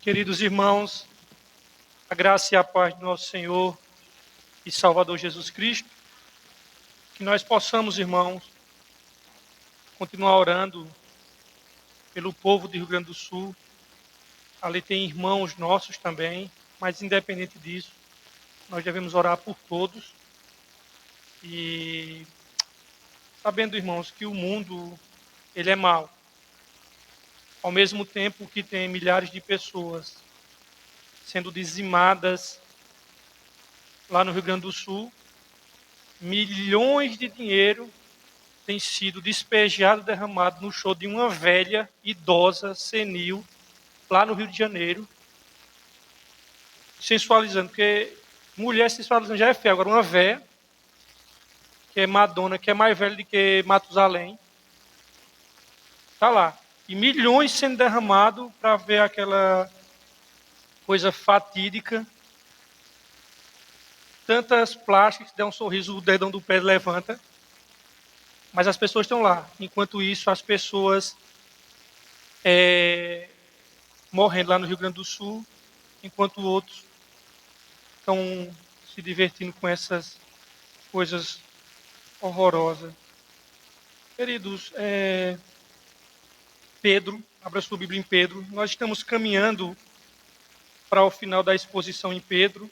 Queridos irmãos, a graça e a paz do nosso Senhor e Salvador Jesus Cristo, que nós possamos, irmãos, continuar orando pelo povo do Rio Grande do Sul. Ali tem irmãos nossos também, mas independente disso, nós devemos orar por todos. E sabendo, irmãos, que o mundo ele é mau. Ao mesmo tempo que tem milhares de pessoas sendo dizimadas lá no Rio Grande do Sul, milhões de dinheiro tem sido despejado, derramado no show de uma velha, idosa, senil, lá no Rio de Janeiro, sensualizando, porque mulher sensualizando já é feia, agora uma velha, que é Madonna, que é mais velha do que Matusalém, tá lá. E milhões sendo derramados para ver aquela coisa fatídica. Tantas plásticas que dão um sorriso, o dedão do pé levanta. Mas as pessoas estão lá. Enquanto isso, as pessoas morrendo lá no Rio Grande do Sul, enquanto outros estão se divertindo com essas coisas horrorosas. Queridos, Pedro, abra sua Bíblia em Pedro. Nós estamos caminhando para o final da exposição em Pedro.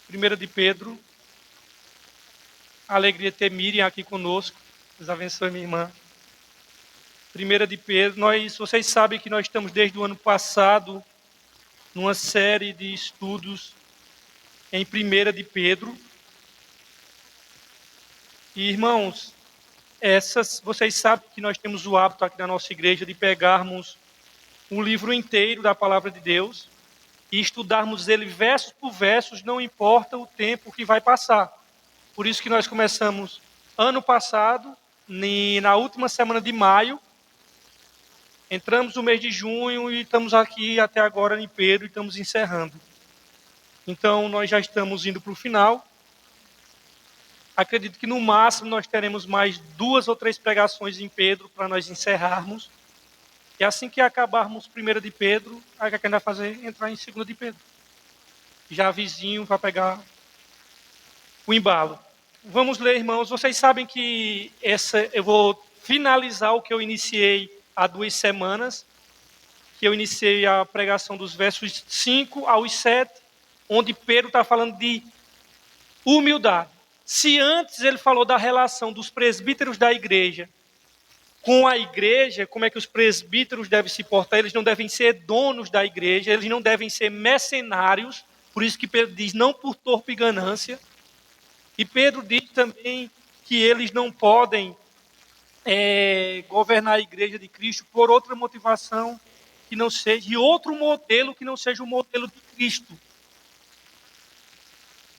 Primeira de Pedro. A alegria de ter Miriam aqui conosco. Deus abençoe, minha irmã. Primeira de Pedro. Vocês sabem que nós estamos desde o ano passado numa série de estudos em Primeira de Pedro. E, irmãos, vocês sabem que nós temos o hábito aqui na nossa igreja de pegarmos um livro inteiro da Palavra de Deus e estudarmos ele verso por verso, não importa o tempo que vai passar. Por isso que nós começamos ano passado, na última semana de maio, entramos no mês de junho e estamos aqui até agora em Pedro e estamos encerrando. Então, nós já estamos indo para o final. Acredito que no máximo nós teremos mais 2 ou 3 pregações em Pedro para nós encerrarmos. E assim que acabarmos primeira de Pedro, aí o que a gente vai fazer? Entrar em segunda de Pedro. Já vizinho vai pegar o embalo. Vamos ler, irmãos. Vocês sabem que eu vou finalizar o que eu iniciei há 2 semanas, que eu iniciei a pregação dos versos 5 aos 7, onde Pedro está falando de humildade. Se antes ele falou da relação dos presbíteros da igreja com a igreja, como é que os presbíteros devem se portar, eles não devem ser donos da igreja, eles não devem ser mercenários, por isso que Pedro diz, não por torpe ganância. E Pedro diz também que eles não podem governar a igreja de Cristo por outra motivação que não seja, e outro modelo que não seja o modelo de Cristo.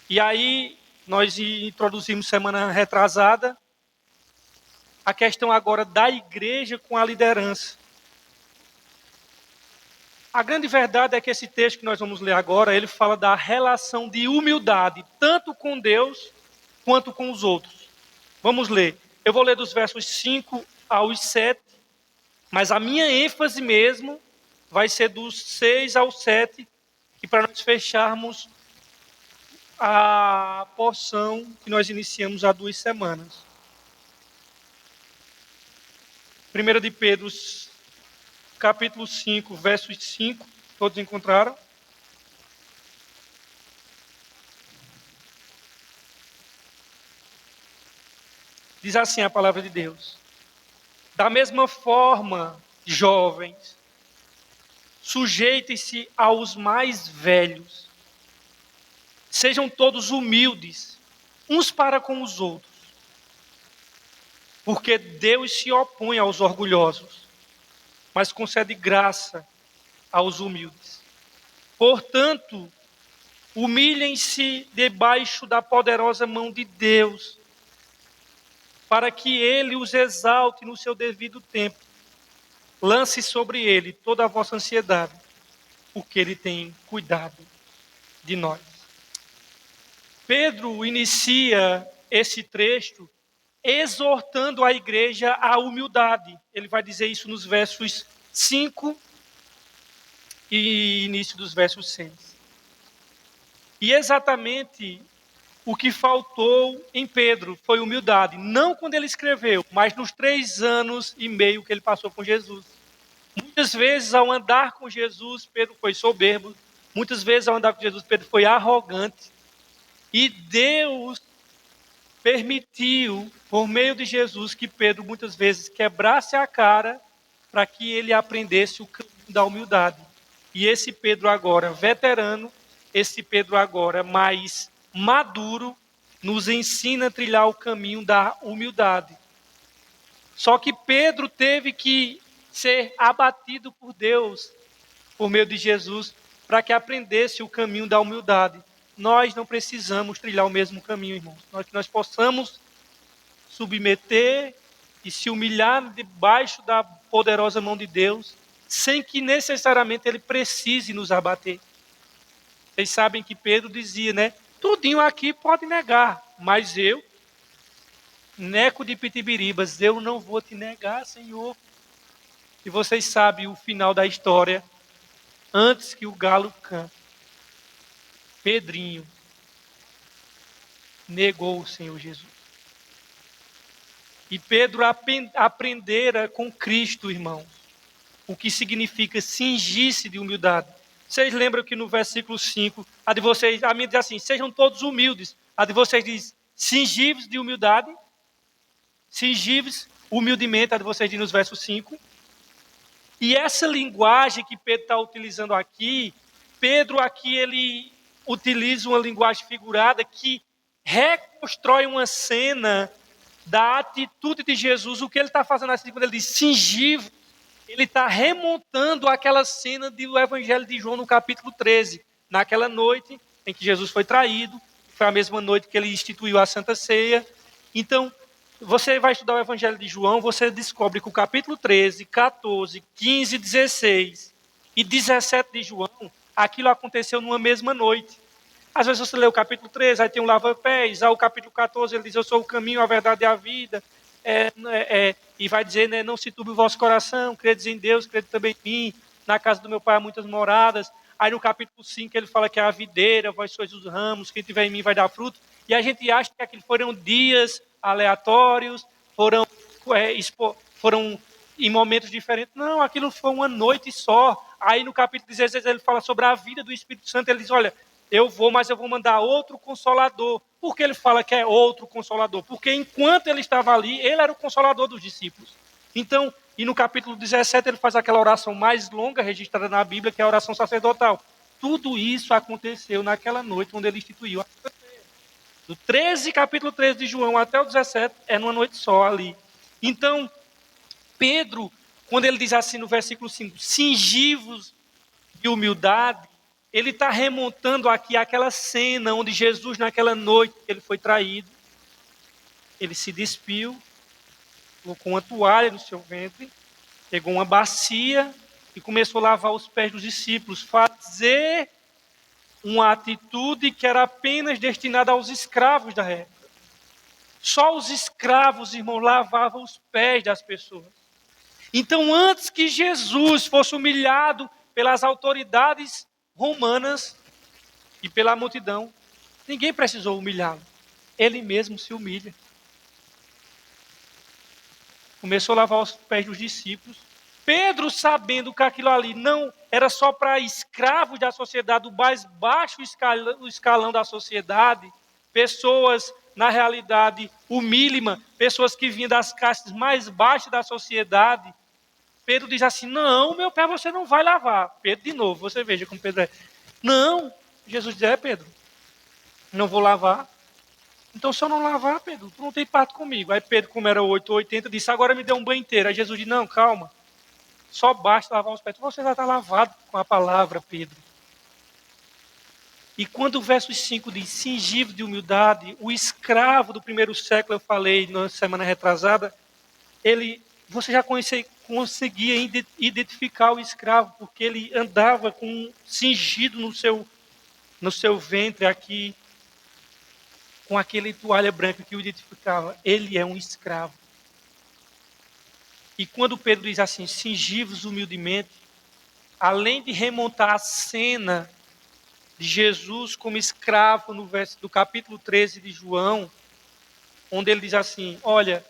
E aí, nós introduzimos semana retrasada a questão agora da igreja com a liderança. A grande verdade é que esse texto que nós vamos ler agora, ele fala da relação de humildade, tanto com Deus quanto com os outros. Vamos ler. Eu vou ler dos versos 5 aos 7, mas a minha ênfase mesmo vai ser dos 6 ao 7, que para nós fecharmos a porção que nós iniciamos há 2 semanas. 1 de Pedro, capítulo 5, versos 5, todos encontraram? Diz assim a palavra de Deus. Da mesma forma, jovens, sujeitem-se aos mais velhos. Sejam todos humildes, uns para com os outros. Porque Deus se opõe aos orgulhosos, mas concede graça aos humildes. Portanto, humilhem-se debaixo da poderosa mão de Deus, para que Ele os exalte no seu devido tempo. Lance sobre Ele toda a vossa ansiedade, porque ele tem cuidado de nós. Pedro inicia esse trecho exortando a igreja à humildade. Ele vai dizer isso nos versos 5 e início dos versos 6. E exatamente o que faltou em Pedro foi humildade. Não quando ele escreveu, mas nos 3 anos e meio que ele passou com Jesus. Muitas vezes, ao andar com Jesus, Pedro foi soberbo. Muitas vezes, ao andar com Jesus, Pedro foi arrogante. E Deus permitiu, por meio de Jesus, que Pedro muitas vezes quebrasse a cara para que ele aprendesse o caminho da humildade. E esse Pedro agora veterano, esse Pedro agora mais maduro, nos ensina a trilhar o caminho da humildade. Só que Pedro teve que ser abatido por Deus, por meio de Jesus, para que aprendesse o caminho da humildade. Nós não precisamos trilhar o mesmo caminho, irmãos. Nós possamos submeter e se humilhar debaixo da poderosa mão de Deus, sem que necessariamente Ele precise nos abater. Vocês sabem que Pedro dizia, né? Tudinho aqui pode negar, mas eu, Neco de Pitibiribas, eu não vou te negar, Senhor. E vocês sabem o final da história, antes que o galo cante. Pedrinho negou o Senhor Jesus. E Pedro aprendera com Cristo, irmãos, o que significa cingir-se de humildade. Vocês lembram que no versículo 5, a minha diz assim, sejam todos humildes. A de vocês diz, cingir-vos de humildade. Cingir-vos humildemente, a de vocês diz nos versos 5. E essa linguagem que Pedro está utilizando aqui, Pedro aqui ele utiliza uma linguagem figurada que reconstrói uma cena da atitude de Jesus. O que ele está fazendo assim, quando ele diz cingir, ele está remontando aquela cena do Evangelho de João no capítulo 13. Naquela noite em que Jesus foi traído, foi a mesma noite que ele instituiu a Santa Ceia. Então, você vai estudar o Evangelho de João, você descobre que o capítulo 13, 14, 15, 16 e 17 de João, aquilo aconteceu numa mesma noite. Às vezes você lê o capítulo 13, aí tem um lava-pés, aí o capítulo 14 ele diz, eu sou o caminho, a verdade e a vida, e vai dizer, né, não se turbe o vosso coração, credes em Deus, crede também em mim, na casa do meu pai há muitas moradas. Aí no capítulo 5 ele fala que é a videira, vós sois os ramos, quem tiver em mim vai dar fruto. E a gente acha que aquilo foram dias aleatórios, foram em momentos diferentes. Não, aquilo foi uma noite só. Aí no capítulo 16 ele fala sobre a vida do Espírito Santo, ele diz, olha, eu vou, mas eu vou mandar outro Consolador. Por que ele fala que é outro Consolador? Porque enquanto ele estava ali, ele era o Consolador dos discípulos. Então, e no capítulo 17 ele faz aquela oração mais longa registrada na Bíblia, que é a oração sacerdotal. Tudo isso aconteceu naquela noite onde ele instituiu a Santa Ceia. Do 13, capítulo 13 de João até o 17, é numa noite só ali. Então, Pedro, quando ele diz assim no versículo 5, cingivos de humildade, ele está remontando aqui aquela cena onde Jesus, naquela noite que ele foi traído, ele se despiu, colocou uma toalha no seu ventre, pegou uma bacia e começou a lavar os pés dos discípulos, fazer uma atitude que era apenas destinada aos escravos da época. Só os escravos, irmãos, lavavam os pés das pessoas. Então, antes que Jesus fosse humilhado pelas autoridades romanas e pela multidão, ninguém precisou humilhá-lo. Ele mesmo se humilha. Começou a lavar os pés dos discípulos. Pedro, sabendo que aquilo ali não era só para escravos da sociedade, o mais baixo escalão da sociedade, pessoas, na realidade, humílimas, pessoas que vinham das castas mais baixas da sociedade, Pedro diz assim, não, meu pé você não vai lavar. Pedro de novo, você veja como Pedro é. Não, Jesus diz, Pedro, não vou lavar. Então se eu não lavar, Pedro, tu não tem parte comigo. Aí Pedro, como era 8 ou 80, disse, agora me dê um banho inteiro. Aí Jesus diz, não, calma, só basta lavar os pés. Você já está lavado com a palavra, Pedro. E quando o verso 5 diz, cingivos de humildade, o escravo do primeiro século, eu falei na semana retrasada, você já conseguia identificar o escravo, porque ele andava cingido no seu ventre aqui, com aquele toalha branca que o identificava. Ele é um escravo. E quando Pedro diz assim, cingi-vos humildemente, além de remontar a cena de Jesus como escravo no verso do capítulo 13 de João, onde ele diz assim, olha,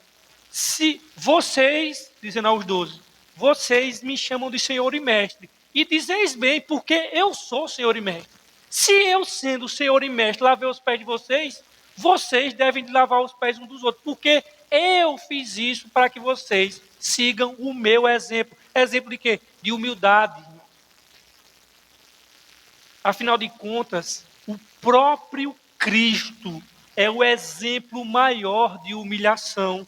se vocês, dizendo aos 12, vocês me chamam de Senhor e Mestre, e dizeis bem, porque eu sou Senhor e Mestre. Se eu, sendo Senhor e Mestre, lavei os pés de vocês, vocês devem lavar os pés uns dos outros, porque eu fiz isso para que vocês sigam o meu exemplo. Exemplo de quê? De humildade. Afinal de contas, o próprio Cristo é o exemplo maior de humilhação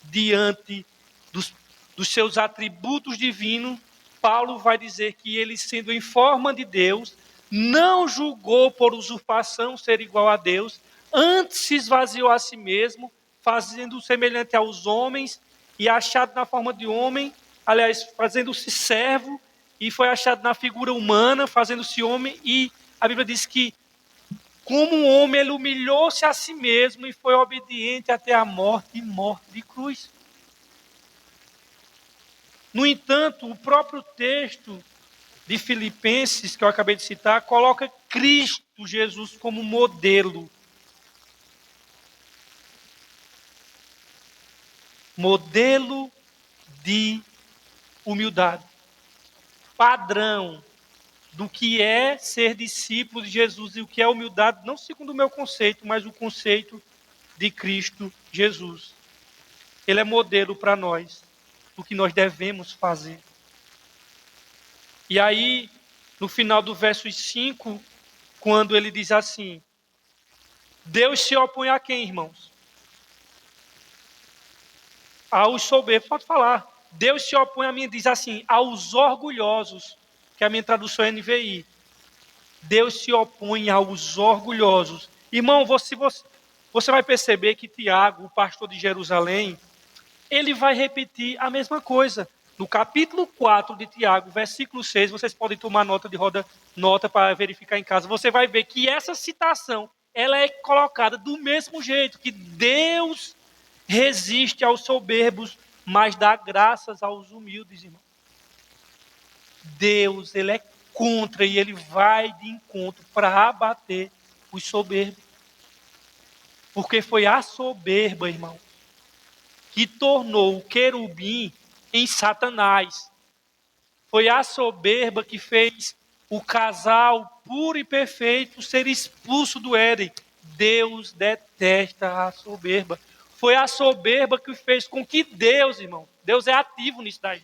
diante dos seus atributos divinos. Paulo vai dizer que ele, sendo em forma de Deus, não julgou por usurpação ser igual a Deus, antes se esvaziou a si mesmo, fazendo semelhante aos homens, e achado na forma de homem, aliás, fazendo-se servo, e foi achado na figura humana, fazendo-se homem, e a Bíblia diz que, como um homem, ele humilhou-se a si mesmo e foi obediente até a morte e morte de cruz. No entanto, o próprio texto de Filipenses, que eu acabei de citar, coloca Cristo Jesus como modelo. Modelo de humildade. Padrão do que é ser discípulo de Jesus e o que é humildade, não segundo o meu conceito, mas o conceito de Cristo Jesus. Ele é modelo para nós, do que nós devemos fazer. E aí, no final do verso 5, quando ele diz assim, Deus se opõe a quem, irmãos? Aos soberbos, pode falar. Deus se opõe a mim, diz assim, aos orgulhosos, que é a minha tradução é NVI. Deus se opõe aos orgulhosos. Irmão, você vai perceber que Tiago, o pastor de Jerusalém, ele vai repetir a mesma coisa. No capítulo 4 de Tiago, versículo 6, vocês podem tomar nota para verificar em casa. Você vai ver que essa citação, ela é colocada do mesmo jeito, que Deus resiste aos soberbos, mas dá graças aos humildes, irmão. Deus, ele é contra e ele vai de encontro para abater os soberbos. Porque foi a soberba, irmão, que tornou o querubim em Satanás. Foi a soberba que fez o casal puro e perfeito ser expulso do Éden. Deus detesta a soberba. Foi a soberba que fez com que Deus, irmão, Deus é ativo nisso daí.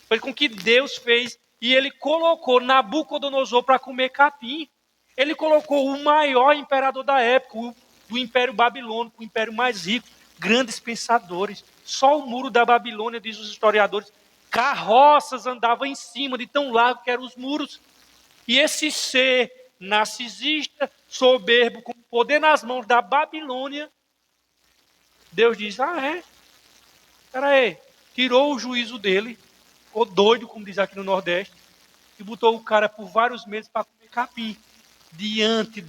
Foi com que Deus fez e ele colocou Nabucodonosor para comer capim. Ele colocou o maior imperador da época, do Império Babilônico, o império mais rico, grandes pensadores. Só o muro da Babilônia, diz os historiadores, carroças andavam em cima de tão largo que eram os muros. E esse ser narcisista, soberbo, com poder nas mãos da Babilônia, Deus diz, espera aí, tirou o juízo dele, ficou doido, como diz aqui no Nordeste, e botou o cara por vários meses para comer capim, diante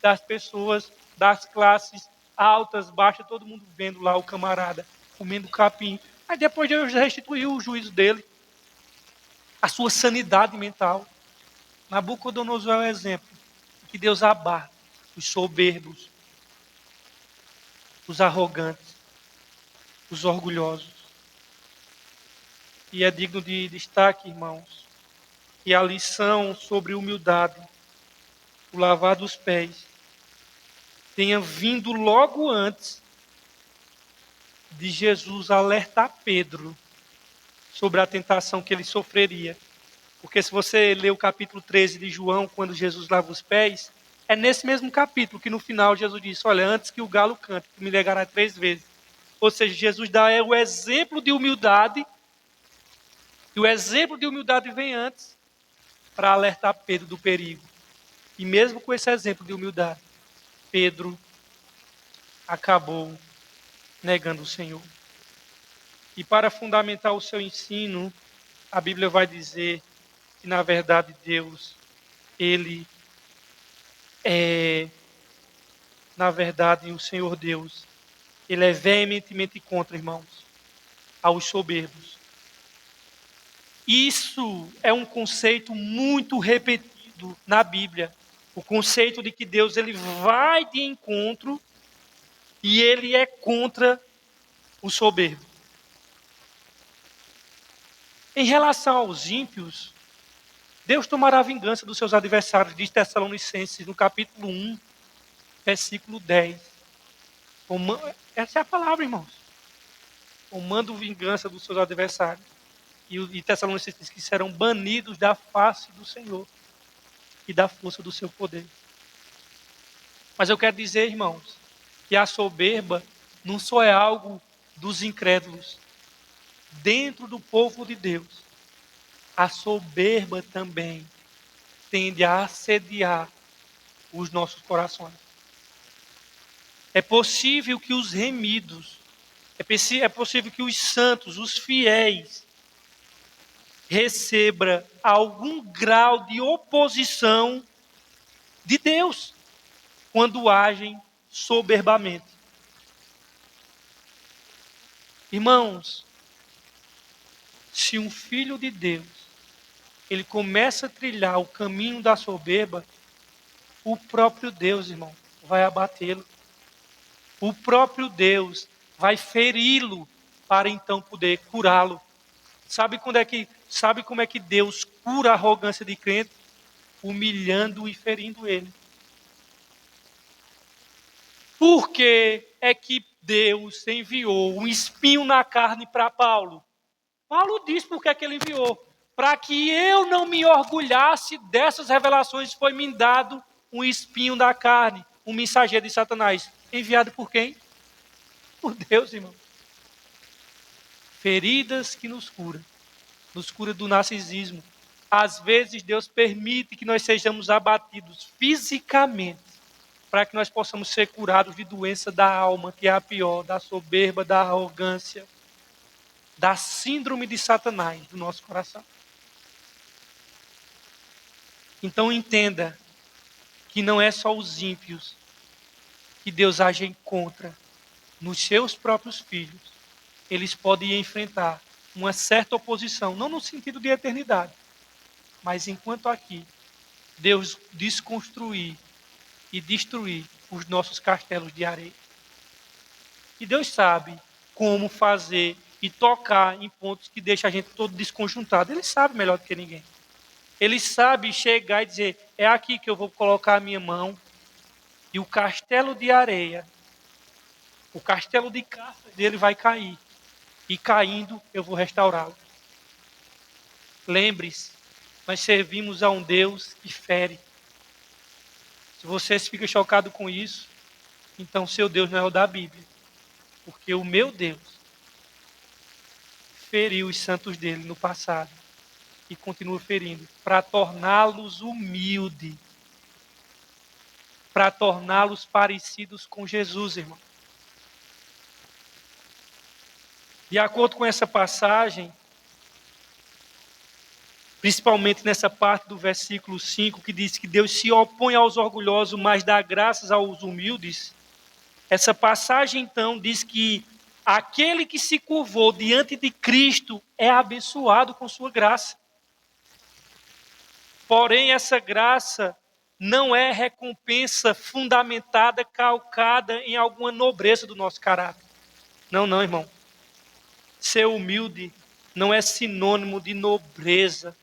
das pessoas, das classes altas, baixas, todo mundo vendo lá o camarada comendo capim. Aí depois Deus restituiu o juízo dele, a sua sanidade mental. Nabucodonosor é o exemplo que Deus abate os soberbos, os arrogantes, os orgulhosos. E é digno de destaque, irmãos, que a lição sobre humildade, o lavar dos pés, tenha vindo logo antes de Jesus alertar Pedro sobre a tentação que ele sofreria. Porque se você ler o capítulo 13 de João, quando Jesus lava os pés, é nesse mesmo capítulo que no final Jesus disse, olha, antes que o galo cante, tu me negarás 3 vezes. Ou seja, Jesus dá o exemplo de humildade, e o exemplo de humildade vem antes para alertar Pedro do perigo. E mesmo com esse exemplo de humildade, Pedro acabou negando o Senhor. E para fundamentar o seu ensino, a Bíblia vai dizer que, na verdade, Deus, Ele é, na verdade, o Senhor Deus, Ele é veementemente contra, irmãos, aos soberbos. Isso é um conceito muito repetido na Bíblia. O conceito de que Deus ele vai de encontro e Ele é contra o soberbo. Em relação aos ímpios, Deus tomará vingança dos seus adversários, diz Tessalonicenses, no capítulo 1, versículo 10. Essa é a palavra, irmãos. Tomando vingança dos seus adversários. E Tessalonicenses diz que serão banidos da face do Senhor e da força do seu poder. Mas eu quero dizer, irmãos, que a soberba não só é algo dos incrédulos. Dentro do povo de Deus, a soberba também tende a assediar os nossos corações. É possível que os remidos, é possível que os santos, os fiéis, recebam algum grau de oposição de Deus quando agem soberbamente. Irmãos, se um filho de Deus, ele começa a trilhar o caminho da soberba, o próprio Deus, irmão, vai abatê-lo. O próprio Deus vai feri-lo para então poder curá-lo. Sabe como é que Deus cura a arrogância de crente? Humilhando e ferindo ele. Por que é que Deus enviou um espinho na carne para Paulo? Paulo diz por que é que ele enviou. Para que eu não me orgulhasse dessas revelações, foi me dado um espinho da carne, um mensageiro de Satanás. Enviado por quem? Por Deus, irmão. Feridas que nos cura do narcisismo. Às vezes Deus permite que nós sejamos abatidos fisicamente, para que nós possamos ser curados de doença da alma, que é a pior, da soberba, da arrogância, da síndrome de Satanás do nosso coração. Então entenda que não é só os ímpios que Deus age contra. Nos seus próprios filhos, eles podem enfrentar uma certa oposição, não no sentido de eternidade, mas enquanto aqui, Deus desconstruir e destruir os nossos castelos de areia. E Deus sabe como fazer e tocar em pontos que deixam a gente todo desconjuntado. Ele sabe melhor do que ninguém. Ele sabe chegar e dizer, é aqui que eu vou colocar a minha mão, e o castelo de areia, o castelo de cartas dele vai cair. E caindo, eu vou restaurá-lo. Lembre-se, nós servimos a um Deus que fere. Se você fica chocado com isso, então seu Deus não é o da Bíblia. Porque o meu Deus feriu os santos dele no passado e continua ferindo para torná-los humildes, para torná-los parecidos com Jesus, irmão. De acordo com essa passagem, principalmente nessa parte do versículo 5, que diz que Deus se opõe aos orgulhosos, mas dá graças aos humildes. Essa passagem, então, diz que aquele que se curvou diante de Cristo é abençoado com sua graça. Porém, essa graça não é recompensa fundamentada, calcada em alguma nobreza do nosso caráter. Não, não, irmão. Ser humilde não é sinônimo de nobreza,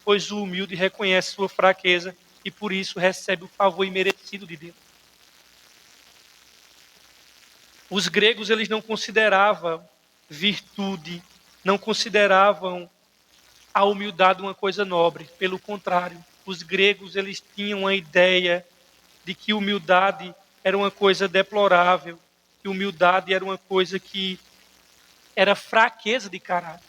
pois o humilde reconhece sua fraqueza e por isso recebe o favor imerecido de Deus. Os gregos, eles não consideravam virtude, não consideravam a humildade uma coisa nobre. Pelo contrário, os gregos, eles tinham a ideia de que humildade era uma coisa deplorável, que humildade era uma coisa que era fraqueza de caráter.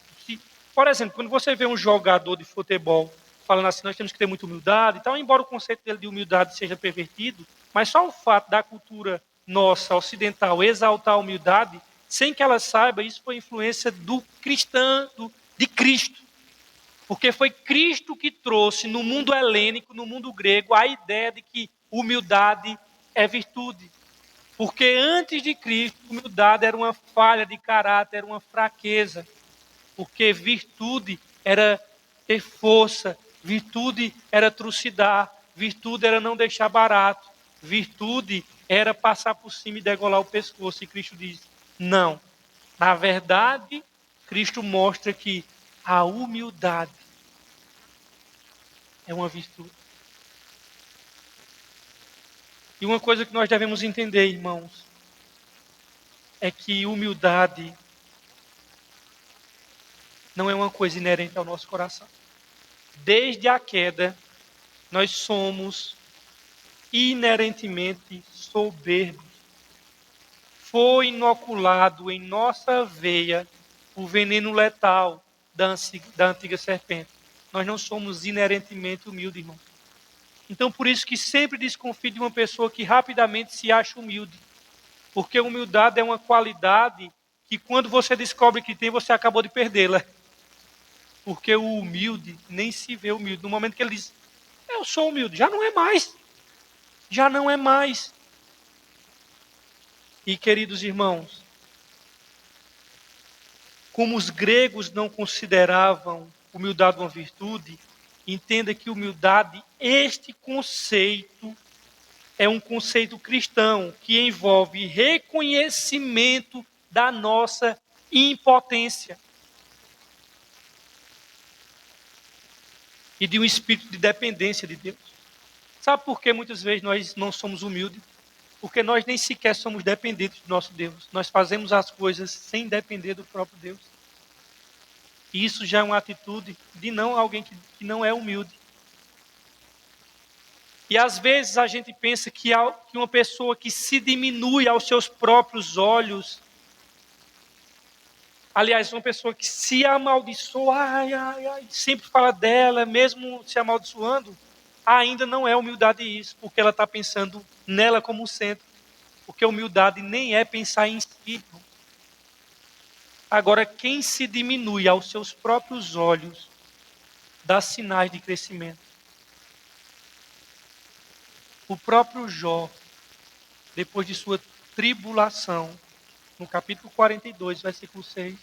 Por exemplo, quando você vê um jogador de futebol falando assim, nós temos que ter muita humildade e tal, embora o conceito dele de humildade seja pervertido, mas só o fato da cultura nossa, ocidental, exaltar a humildade, sem que ela saiba, isso foi influência de Cristo. Porque foi Cristo que trouxe no mundo helênico, no mundo grego, a ideia de que humildade é virtude. Porque antes de Cristo, humildade era uma falha de caráter, era uma fraqueza. Porque virtude era ter força, virtude era trucidar, virtude era não deixar barato, virtude era passar por cima e degolar o pescoço. E Cristo diz, não. Na verdade, Cristo mostra que a humildade é uma virtude. E uma coisa que nós devemos entender, irmãos, é que humildade não é uma coisa inerente ao nosso coração. Desde a queda, nós somos inerentemente soberbos. Foi inoculado em nossa veia o veneno letal da antiga serpente. Nós não somos inerentemente humildes, irmãos. Então, por isso que sempre desconfie de uma pessoa que rapidamente se acha humilde. Porque humildade é uma qualidade que quando você descobre que tem, você acabou de perdê-la. Porque o humilde nem se vê humilde. No momento que ele diz, eu sou humilde, já não é mais. Já não é mais. E queridos irmãos, como os gregos não consideravam humildade uma virtude, entenda que humildade, este conceito, é um conceito cristão que envolve reconhecimento da nossa impotência. E de um espírito de dependência de Deus. Sabe por que muitas vezes nós não somos humildes? Porque nós nem sequer somos dependentes do nosso Deus. Nós fazemos as coisas sem depender do próprio Deus. E isso já é uma atitude de não alguém que não é humilde. E às vezes a gente pensa que uma pessoa que se diminui aos seus próprios olhos, aliás, uma pessoa que se amaldiçoa, sempre fala dela, mesmo se amaldiçoando, ainda não é humildade isso, porque ela está pensando nela como centro. Porque humildade nem é pensar em si. Agora, quem se diminui aos seus próprios olhos, dá sinais de crescimento. O próprio Jó, depois de sua tribulação, no capítulo 42, versículo 6,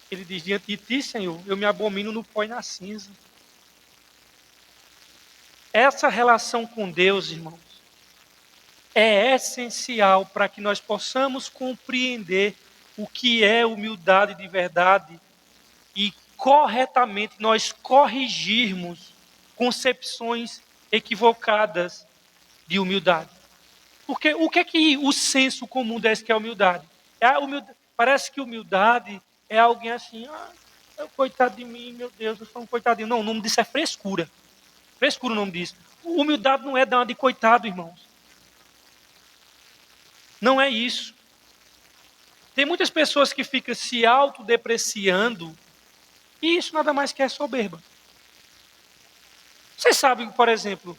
ele diz, diante de ti, Senhor, eu me abomino no pó e na cinza. Essa relação com Deus, irmãos, é essencial para que nós possamos compreender o que é humildade de verdade e corretamente nós corrigirmos concepções equivocadas de humildade. Porque o que é que o senso comum diz que é humildade? Parece que humildade é alguém assim, coitado de mim, meu Deus, eu sou um coitadinho. Não, o nome disso é frescura. Frescura o nome disso. Humildade não é dar uma de coitado, irmãos. Não é isso. Tem muitas pessoas que ficam se autodepreciando e isso nada mais que é soberba. Você sabe, por exemplo,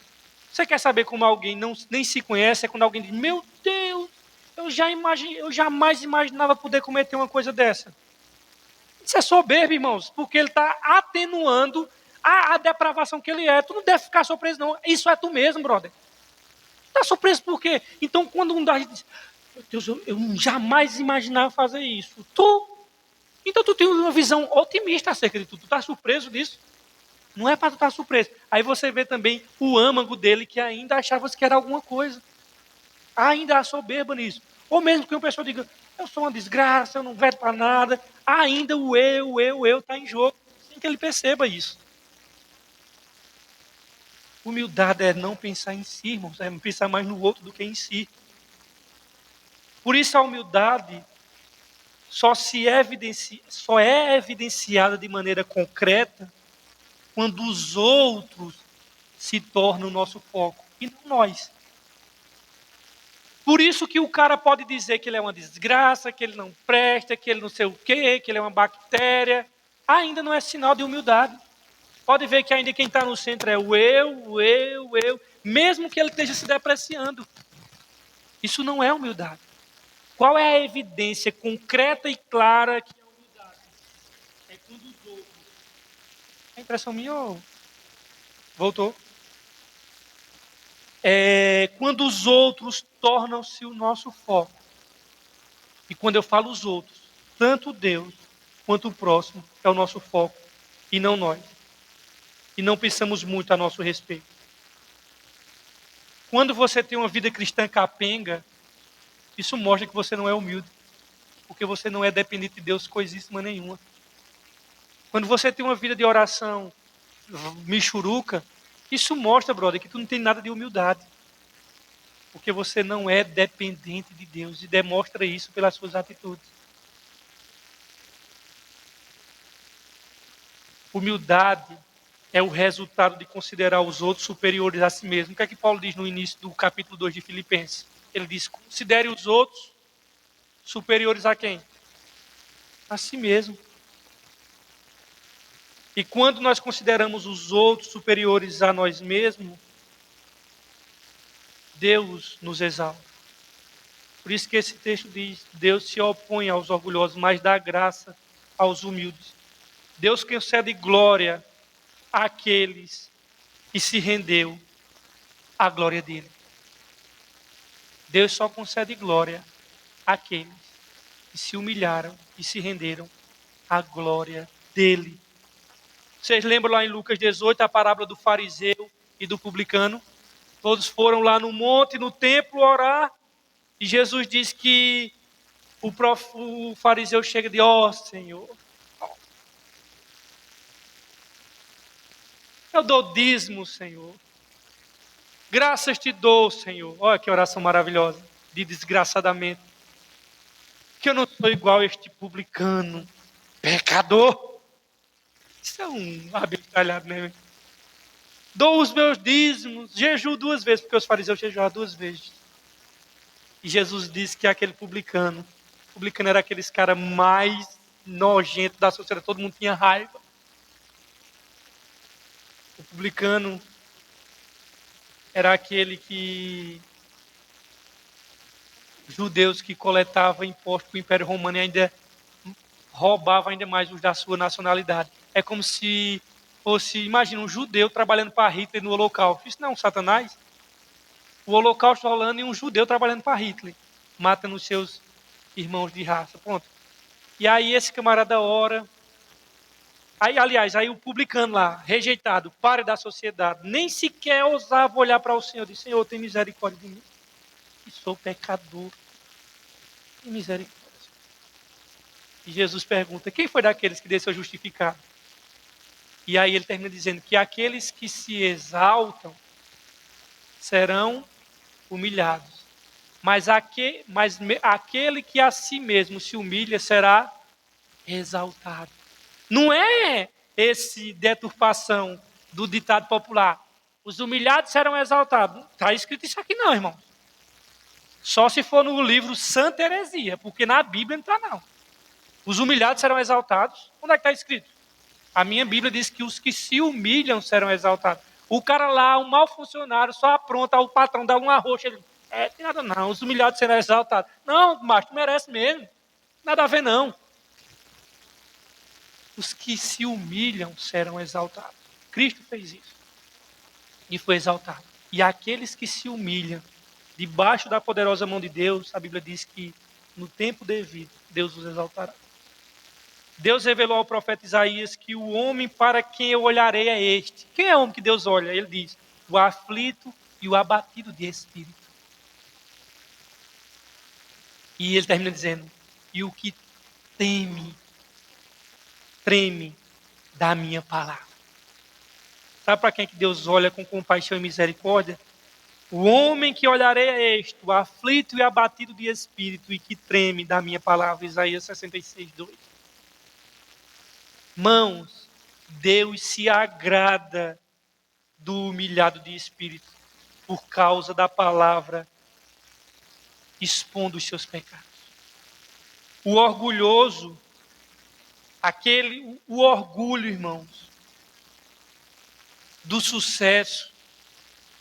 você quer saber como alguém nem se conhece, é quando alguém diz, meu Deus, eu jamais imaginava poder cometer uma coisa dessa. Isso é soberbo, irmãos, porque ele está atenuando a depravação que ele é. Tu não deve ficar surpreso, não. Isso é tu mesmo, brother. Está surpreso por quê? Então, quando um diz, meu Deus, eu jamais imaginava fazer isso. Então tu tem uma visão otimista acerca de tudo. Tu está surpreso disso? Não é para tu estar surpreso. Aí você vê também o âmago dele que ainda achava que era alguma coisa. Ainda há soberba nisso. Ou mesmo que uma pessoa diga, eu sou uma desgraça, eu não vejo para nada. Ainda o eu está em jogo. Sem que ele perceba isso. Humildade é não pensar em si, irmãos. É pensar mais no outro do que em si. Por isso a humildade só é evidenciada de maneira concreta quando os outros se tornam o nosso foco, e não nós. Por isso que o cara pode dizer que ele é uma desgraça, que ele não presta, que ele não sei o quê, que ele é uma bactéria. Ainda não é sinal de humildade. Pode ver que ainda quem está no centro é o eu, mesmo que ele esteja se depreciando. Isso não é humildade. Qual é a evidência concreta e clara que é humildade? É quando os outros... É impressão minha ou... Voltou? É quando os outros tornam-se o nosso foco. E quando eu falo os outros, tanto Deus quanto o próximo é o nosso foco e não nós. E não pensamos muito a nosso respeito. Quando você tem uma vida cristã capenga, isso mostra que você não é humilde. Porque você não é dependente de Deus coisíssima nenhuma. Quando você tem uma vida de oração michuruca, isso mostra, brother, que tu não tem nada de humildade. Porque você não é dependente de Deus e demonstra isso pelas suas atitudes. Humildade é o resultado de considerar os outros superiores a si mesmo. O que é que Paulo diz no início do capítulo 2 de Filipenses? Ele diz, considere os outros superiores a quem? A si mesmo. E quando nós consideramos os outros superiores a nós mesmos, Deus nos exalta. Por isso que esse texto diz, Deus se opõe aos orgulhosos, mas dá graça aos humildes. Deus concede glória àqueles que se rendeu à glória dele. Deus só concede glória àqueles que se humilharam e se renderam à glória dele. Vocês lembram lá em Lucas 18 a parábola do fariseu e do publicano? Todos foram lá no monte, no templo, orar. E Jesus diz que o fariseu chega e diz, ó Senhor, eu dou dízimo, Senhor. Graças te dou, Senhor. Olha que oração maravilhosa, de desgraçadamente. Que eu não sou igual a este publicano, pecador. Isso é um abestalhado, né? Dou os meus dízimos, jejuo 2 vezes, porque os fariseus jejuavam 2 vezes. E Jesus disse que aquele publicano era aqueles cara mais nojento da sociedade, todo mundo tinha raiva. O publicano era aquele que judeus que coletavam impostos para o Império Romano e ainda roubava ainda mais os da sua nacionalidade. É como se fosse, imagina, um judeu trabalhando para Hitler no Holocausto. Isso não é um Satanás? O Holocausto rolando e um judeu trabalhando para Hitler, matando os seus irmãos de raça. Pronto. E aí esse camarada ora. Aí o publicano lá, rejeitado, páreo da sociedade, nem sequer ousava olhar para o Senhor. Disse, Senhor, tem misericórdia de mim. Que sou pecador. Tem misericórdia. E Jesus pergunta, quem foi daqueles que desceu justificado? E aí ele termina dizendo que aqueles que se exaltam serão humilhados. Mas aquele que a si mesmo se humilha será exaltado. Não é esse deturpação do ditado popular. Os humilhados serão exaltados. Não está escrito isso aqui não, irmão. Só se for no livro Santa Heresia, porque na Bíblia não está não. Os humilhados serão exaltados. Onde é que está escrito? A minha Bíblia diz que os que se humilham serão exaltados. O cara lá, um mau funcionário, só apronta, o patrão dá uma roxa. Ele, tem nada não, os humilhados serão exaltados. Não, macho, tu merece mesmo. Nada a ver não. Os que se humilham serão exaltados. Cristo fez isso. E foi exaltado. E aqueles que se humilham debaixo da poderosa mão de Deus, a Bíblia diz que no tempo devido, Deus os exaltará. Deus revelou ao profeta Isaías que o homem para quem eu olharei é este. Quem é o homem que Deus olha? Ele diz, o aflito e o abatido de espírito. E ele termina dizendo, e o que treme da minha palavra. Sabe para quem que Deus olha com compaixão e misericórdia? O homem que olharei é este, o aflito e abatido de espírito e que treme da minha palavra. Isaías 66, 2. Mãos, Deus se agrada do humilhado de espírito por causa da palavra expondo os seus pecados. O orgulhoso, o orgulho, irmãos, do sucesso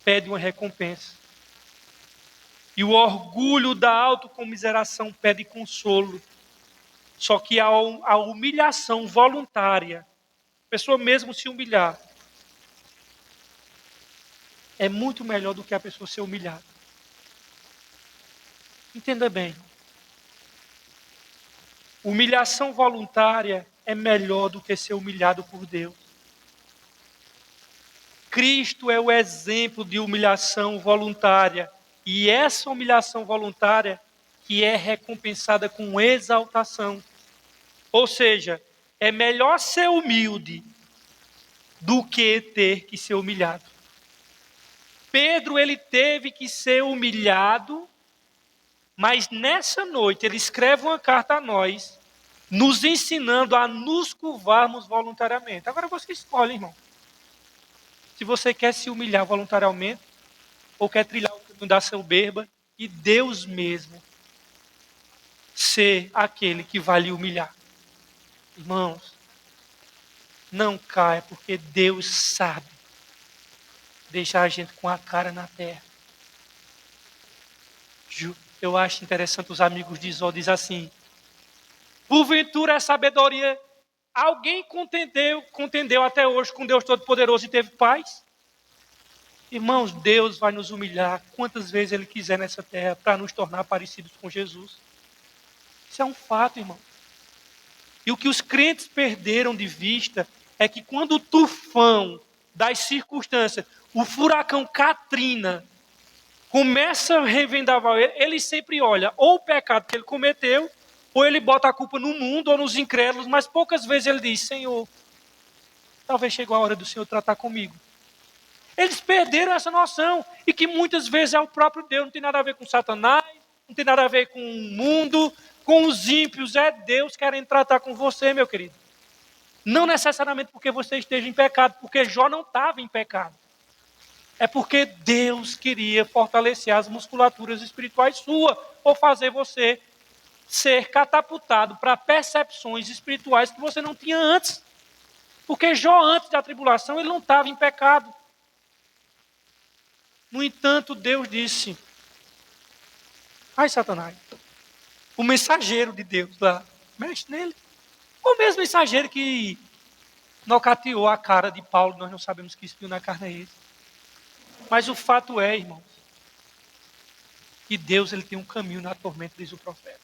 pede uma recompensa. E o orgulho da autocomiseração pede consolo. Só que a humilhação voluntária, a pessoa mesmo se humilhar, é muito melhor do que a pessoa ser humilhada. Entenda bem. Humilhação voluntária é melhor do que ser humilhado por Deus. Cristo é o exemplo de humilhação voluntária. E essa humilhação voluntária que é recompensada com exaltação. Ou seja, é melhor ser humilde do que ter que ser humilhado. Pedro, ele teve que ser humilhado, mas nessa noite ele escreve uma carta a nós, nos ensinando a nos curvarmos voluntariamente. Agora você escolhe, irmão. Se você quer se humilhar voluntariamente, ou quer trilhar o caminho da soberba, e Deus mesmo ser aquele que vai lhe humilhar. Irmãos, não caia, porque Deus sabe deixar a gente com a cara na terra. Eu acho interessante os amigos de Jó, diz assim: porventura é sabedoria, alguém contendeu até hoje com Deus Todo-Poderoso e teve paz? Irmãos, Deus vai nos humilhar quantas vezes Ele quiser nessa terra para nos tornar parecidos com Jesus. Isso é um fato, irmão. E o que os crentes perderam de vista é que quando o tufão das circunstâncias, o furacão Katrina, começa a revendavar ele sempre olha ou o pecado que ele cometeu, ou ele bota a culpa no mundo ou nos incrédulos, mas poucas vezes ele diz: Senhor, talvez chegou a hora do Senhor tratar comigo. Eles perderam essa noção, e que muitas vezes é o próprio Deus, não tem nada a ver com Satanás, não tem nada a ver com o mundo, com os ímpios, é Deus querendo tratar com você, meu querido. Não necessariamente porque você esteja em pecado, porque Jó não estava em pecado. É porque Deus queria fortalecer as musculaturas espirituais suas, ou fazer você ser catapultado para percepções espirituais que você não tinha antes. Porque Jó, antes da tribulação, ele não estava em pecado. No entanto, Deus disse: ai, Satanás, o mensageiro de Deus lá, mexe nele. O mesmo mensageiro que nocateou a cara de Paulo, nós não sabemos que espinho na carne é esse. Mas o fato é, irmãos, que Deus ele tem um caminho na tormenta, diz o profeta.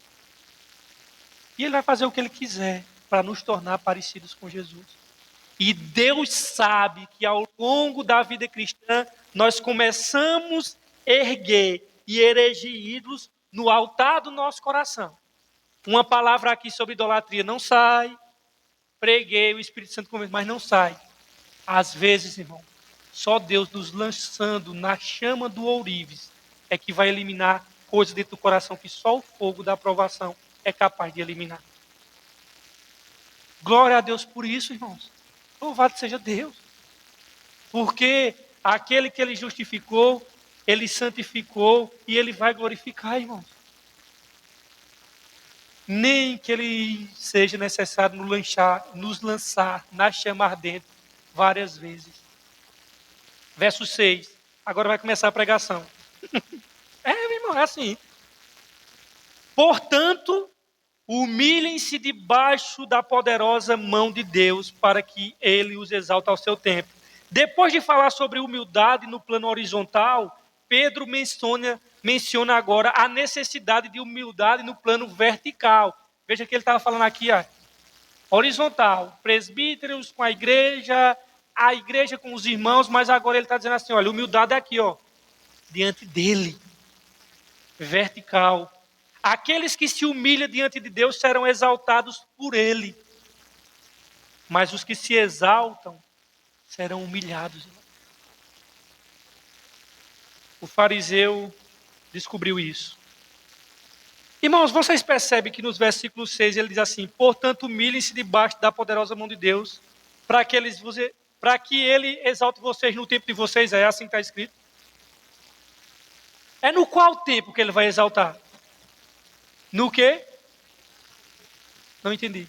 E Ele vai fazer o que Ele quiser para nos tornar parecidos com Jesus. E Deus sabe que ao longo da vida cristã, nós começamos a erguer e erigir ídolos no altar do nosso coração. Uma palavra aqui sobre idolatria não sai. Preguei, o Espírito Santo convence, mas não sai. Às vezes, irmão, só Deus nos lançando na chama do ourives é que vai eliminar coisas dentro do coração que só o fogo da aprovação é capaz de eliminar. Glória a Deus por isso, irmãos. Louvado seja Deus. Porque aquele que Ele justificou, Ele santificou e Ele vai glorificar, irmãos. Nem que Ele seja necessário nos lançar na chama ardente várias vezes. Verso 6. Agora vai começar a pregação. Meu irmão, é assim. Portanto, humilhem-se debaixo da poderosa mão de Deus, para que Ele os exalte ao seu tempo. Depois de falar sobre humildade no plano horizontal, Pedro menciona agora a necessidade de humildade no plano vertical. Veja que ele estava falando aqui, horizontal, presbíteros com a igreja com os irmãos, mas agora ele está dizendo assim, olha, humildade é aqui, diante dele. Vertical. Aqueles que se humilham diante de Deus serão exaltados por Ele. Mas os que se exaltam serão humilhados. O fariseu descobriu isso. Irmãos, vocês percebem que nos versículos 6 ele diz assim: portanto, humilhem-se debaixo da poderosa mão de Deus, para que Ele exalte vocês no tempo de vocês. É assim que está escrito. É no qual tempo que Ele vai exaltar? No quê? Não entendi.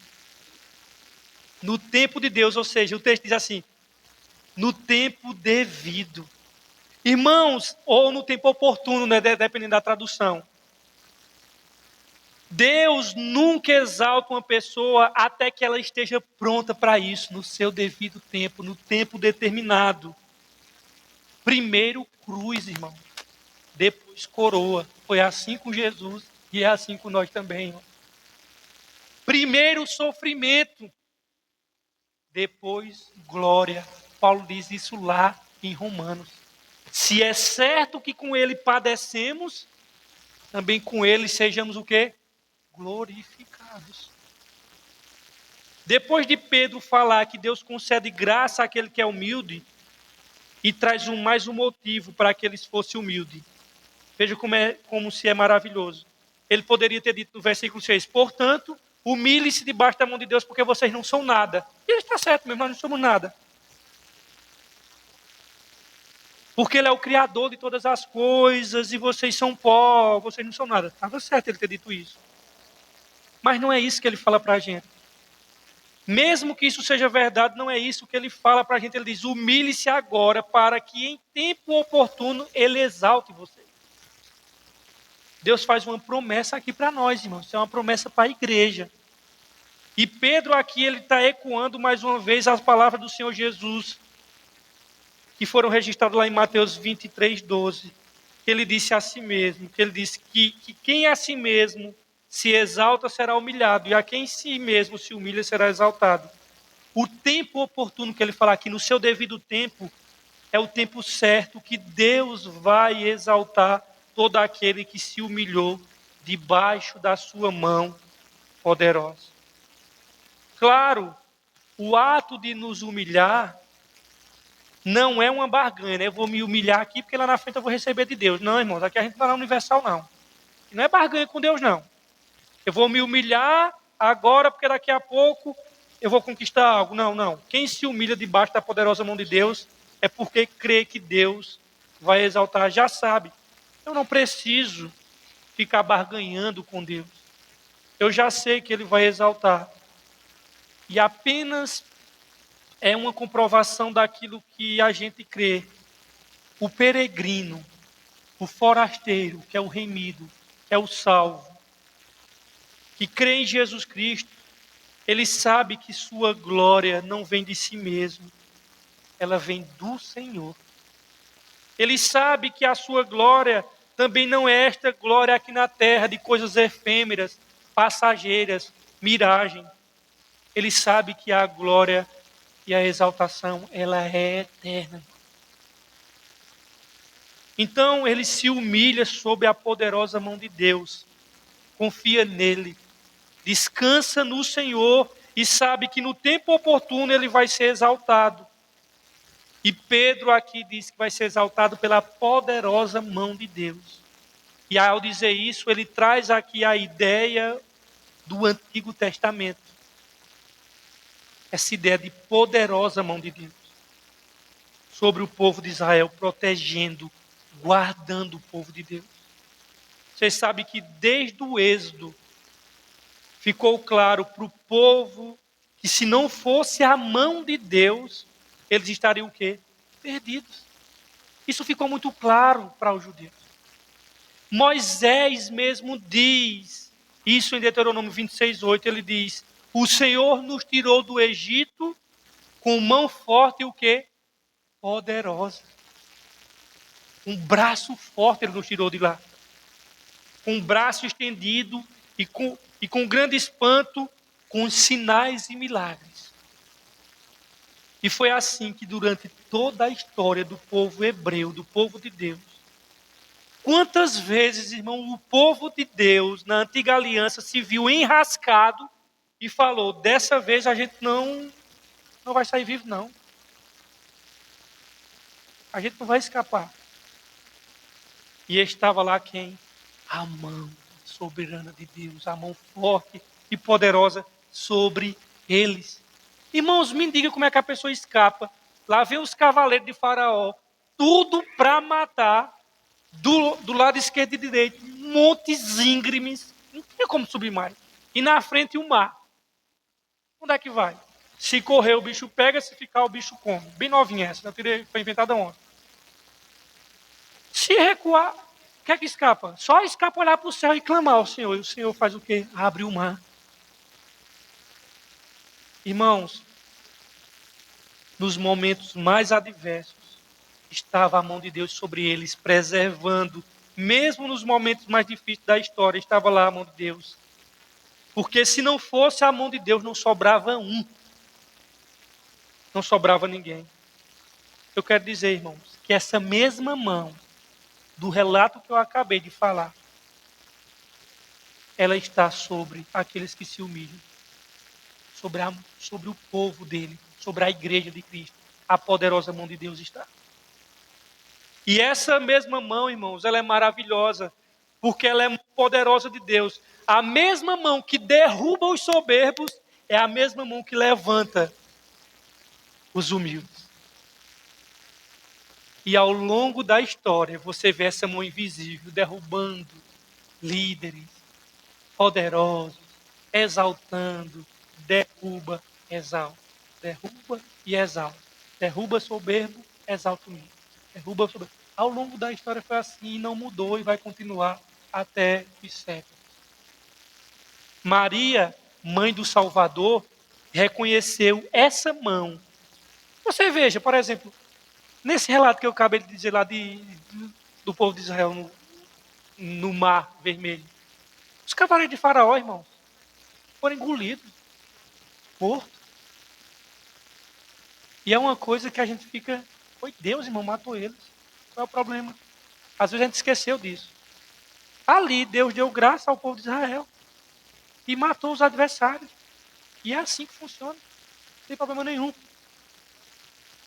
No tempo de Deus, ou seja, o texto diz assim: no tempo devido. Irmãos, ou no tempo oportuno, né, dependendo da tradução. Deus nunca exalta uma pessoa até que ela esteja pronta para isso, no seu devido tempo, no tempo determinado. Primeiro cruz, irmão. Depois coroa. Foi assim com Jesus e é assim com nós também, irmão. Primeiro sofrimento, depois glória. Paulo diz isso lá em Romanos. Se é certo que com ele padecemos, também com ele sejamos o quê? Glorificados. Depois de Pedro falar que Deus concede graça àquele que é humilde, e traz mais um motivo para que eles fossem humildes. Veja como se é maravilhoso. Ele poderia ter dito no versículo 6, portanto, humilhe-se debaixo da mão de Deus, porque vocês não são nada. E ele está certo mesmo, nós não somos nada. Porque ele é o Criador de todas as coisas, e vocês são pó, vocês não são nada. Estava certo ele ter dito isso. Mas não é isso que ele fala para a gente. Mesmo que isso seja verdade, não é isso que ele fala para a gente. Ele diz, humilhe-se agora, para que em tempo oportuno ele exalte vocês. Deus faz uma promessa aqui para nós, irmãos. Isso é uma promessa para a igreja. E Pedro aqui, ele está ecoando mais uma vez as palavras do Senhor Jesus, que foram registradas lá em Mateus 23, 12. Que ele disse a si mesmo, que ele disse que quem a si mesmo se exalta será humilhado, e a quem si mesmo se humilha será exaltado. O tempo oportuno que ele fala aqui, no seu devido tempo, é o tempo certo que Deus vai exaltar todo aquele que se humilhou debaixo da sua mão poderosa. Claro, o ato de nos humilhar não é uma barganha, né? Eu vou me humilhar aqui porque lá na frente eu vou receber de Deus. Não, irmãos, aqui a gente não está na Universal, não. Não é barganha com Deus, não. Eu vou me humilhar agora porque daqui a pouco eu vou conquistar algo. Não, não. Quem se humilha debaixo da poderosa mão de Deus é porque crê que Deus vai exaltar. Já sabe, eu não preciso ficar barganhando com Deus. Eu já sei que Ele vai exaltar. E apenas é uma comprovação daquilo que a gente crê. O peregrino, o forasteiro, que é o remido, que é o salvo, que crê em Jesus Cristo, ele sabe que sua glória não vem de si mesmo, ela vem do Senhor. Ele sabe que a sua glória também não é esta glória aqui na terra, de coisas efêmeras, passageiras, miragem. Ele sabe que a glória e a exaltação, ela é eterna. Então ele se humilha sob a poderosa mão de Deus, confia nele, descansa no Senhor e sabe que no tempo oportuno ele vai ser exaltado. E Pedro aqui diz que vai ser exaltado pela poderosa mão de Deus. E ao dizer isso, ele traz aqui a ideia do Antigo Testamento. Essa ideia de poderosa mão de Deus sobre o povo de Israel, protegendo, guardando o povo de Deus. Vocês sabem que desde o Êxodo ficou claro para o povo que se não fosse a mão de Deus, eles estariam o quê? Perdidos. Isso ficou muito claro para os judeus. Moisés mesmo diz, isso em Deuteronômio 26:8, ele diz, o Senhor nos tirou do Egito com mão forte e o quê? Poderosa. Um braço forte ele nos tirou de lá. Com um braço estendido e com grande espanto, com sinais e milagres. E foi assim que durante toda a história do povo hebreu, do povo de Deus, quantas vezes, irmão, o povo de Deus, na antiga aliança, se viu enrascado e falou, dessa vez a gente não vai sair vivo, não. A gente não vai escapar. E estava lá quem? A mão soberana de Deus, a mão forte e poderosa sobre eles. Irmãos, me diga como é que a pessoa escapa. Lá vem os cavaleiros de Faraó, tudo para matar, do lado esquerdo e direito, montes íngremes, não tinha como subir mais. E na frente o mar. Onde é que vai? Se correr o bicho pega, se ficar o bicho come. Bem novinha essa, foi inventada ontem. Se recuar, o que é que escapa? Só escapa olhar para o céu e clamar ao Senhor. E o Senhor faz o quê? Abre o mar. Irmãos, nos momentos mais adversos, estava a mão de Deus sobre eles, preservando. Mesmo nos momentos mais difíceis da história, estava lá a mão de Deus. Porque se não fosse a mão de Deus, não sobrava um. Não sobrava ninguém. Eu quero dizer, irmãos, que essa mesma mão, do relato que eu acabei de falar, ela está sobre aqueles que se humilham. Sobre o povo dele, sobre a igreja de Cristo. A poderosa mão de Deus está. E essa mesma mão, irmãos, ela é maravilhosa, porque ela é poderosa de Deus. A mesma mão que derruba os soberbos é a mesma mão que levanta os humildes. E ao longo da história, você vê essa mão invisível derrubando líderes poderosos, exaltando, derruba, exalta. Derruba e exalta. Derruba soberbo, exalta humilde. Derruba soberbo. Ao longo da história foi assim, e não mudou e vai continuar até os séculos. Maria, mãe do Salvador, reconheceu essa mão. Você veja, por exemplo, nesse relato que eu acabei de dizer lá do povo de Israel no Mar Vermelho. Os cavaleiros de Faraó, irmãos, foram engolidos, mortos. E é uma coisa que a gente fica... Foi Deus, irmão, matou eles. Qual é o problema? Às vezes a gente esqueceu disso. Ali, Deus deu graça ao povo de Israel. E matou os adversários. E é assim que funciona. Não tem problema nenhum.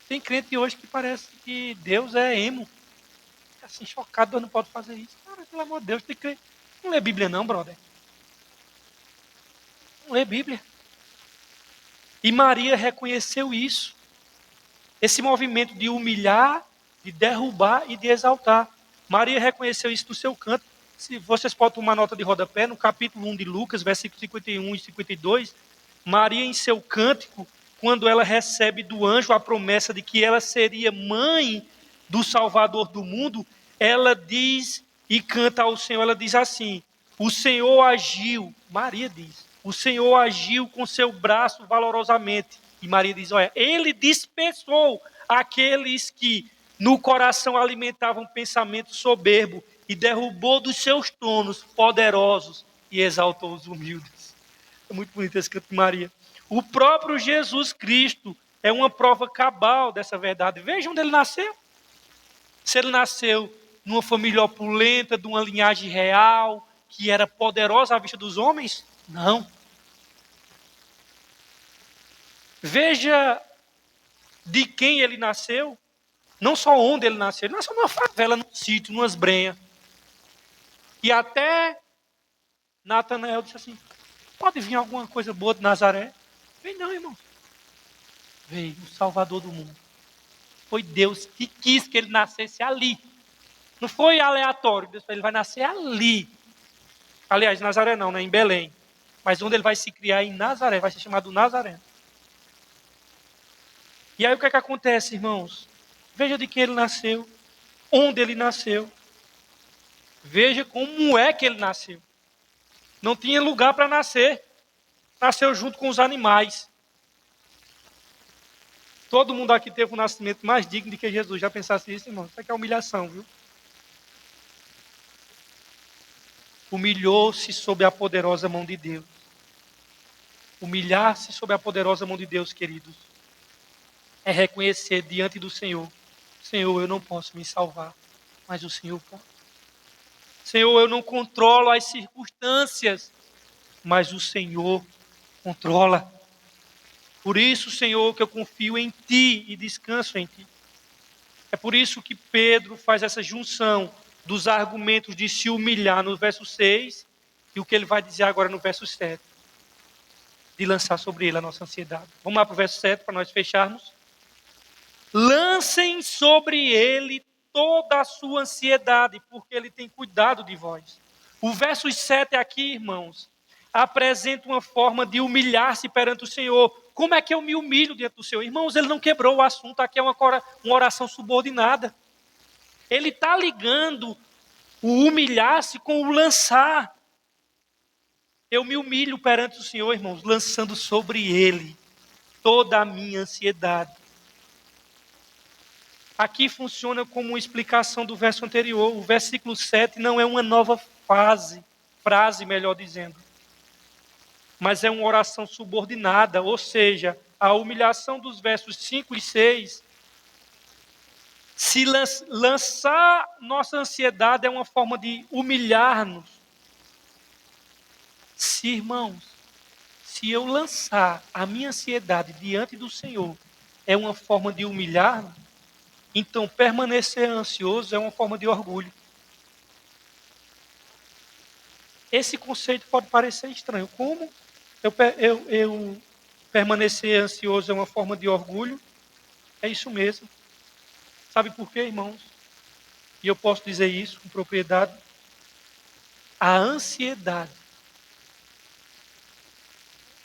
Tem crente hoje que parece que Deus é emo. Fica assim, chocado, Deus não pode fazer isso. Cara, pelo amor de Deus, tem que crer. Não lê Bíblia não, brother. Não lê Bíblia. E Maria reconheceu isso. Esse movimento de humilhar, de derrubar e de exaltar. Maria reconheceu isso no seu canto. Se vocês podem tomar nota de rodapé, no capítulo 1 de Lucas, versículos 51 e 52, Maria em seu cântico, quando ela recebe do anjo a promessa de que ela seria mãe do Salvador do mundo, ela diz e canta ao Senhor, ela diz assim: o Senhor agiu, Maria diz, o Senhor agiu com seu braço valorosamente. E Maria diz, olha, ele dispensou aqueles que no coração alimentavam pensamento soberbo e derrubou dos seus tronos poderosos e exaltou os humildes. É muito bonito esse canto de Maria. O próprio Jesus Cristo é uma prova cabal dessa verdade. Veja onde ele nasceu. Se ele nasceu numa família opulenta, de uma linhagem real, que era poderosa à vista dos homens, não. Veja de quem ele nasceu, não só onde ele nasceu numa favela, num sítio, numas brenhas. E até Natanael disse assim, pode vir alguma coisa boa de Nazaré? Vem não, irmão. Veio o Salvador do mundo. Foi Deus que quis que ele nascesse ali. Não foi aleatório, Deus falou, ele vai nascer ali. Aliás, Nazaré não, né? Em Belém. Mas onde ele vai se criar em Nazaré, vai ser chamado Nazaré. E aí o que é que acontece, irmãos? Veja de quem ele nasceu, onde ele nasceu. Veja como é que ele nasceu. Não tinha lugar para nascer. Nasceu junto com os animais. Todo mundo aqui teve um nascimento mais digno do que Jesus. Já pensasse isso, irmão? Isso aqui é humilhação, viu? Humilhou-se sob a poderosa mão de Deus. Humilhar-se sob a poderosa mão de Deus, queridos, é reconhecer diante do Senhor, Senhor, eu não posso me salvar, mas o Senhor pode. Senhor, eu não controlo as circunstâncias, mas o Senhor controla. Por isso, Senhor, que eu confio em Ti e descanso em Ti. É por isso que Pedro faz essa junção dos argumentos de se humilhar no verso 6 e o que ele vai dizer agora no verso 7. De lançar sobre ele a nossa ansiedade. Vamos lá para o verso 7 para nós fecharmos. Lancem sobre ele toda a sua ansiedade, porque ele tem cuidado de vós. O verso 7 aqui, irmãos, apresenta uma forma de humilhar-se perante o Senhor. Como é que eu me humilho diante do Senhor? Irmãos, ele não quebrou o assunto, aqui é uma oração subordinada. Ele está ligando o humilhar-se com o lançar. Eu me humilho perante o Senhor, irmãos, lançando sobre Ele toda a minha ansiedade. Aqui funciona como uma explicação do verso anterior. O versículo 7 não é uma nova frase, melhor dizendo, mas é uma oração subordinada, ou seja, a humilhação dos versos 5 e 6. Se lançar nossa ansiedade é uma forma de humilhar-nos. Se, irmãos, se eu lançar a minha ansiedade diante do Senhor é uma forma de humilhar-nos, então permanecer ansioso é uma forma de orgulho. Esse conceito pode parecer estranho. Como eu permanecer ansioso é uma forma de orgulho? É isso mesmo. Sabe por quê, irmãos? E eu posso dizer isso com propriedade. A ansiedade,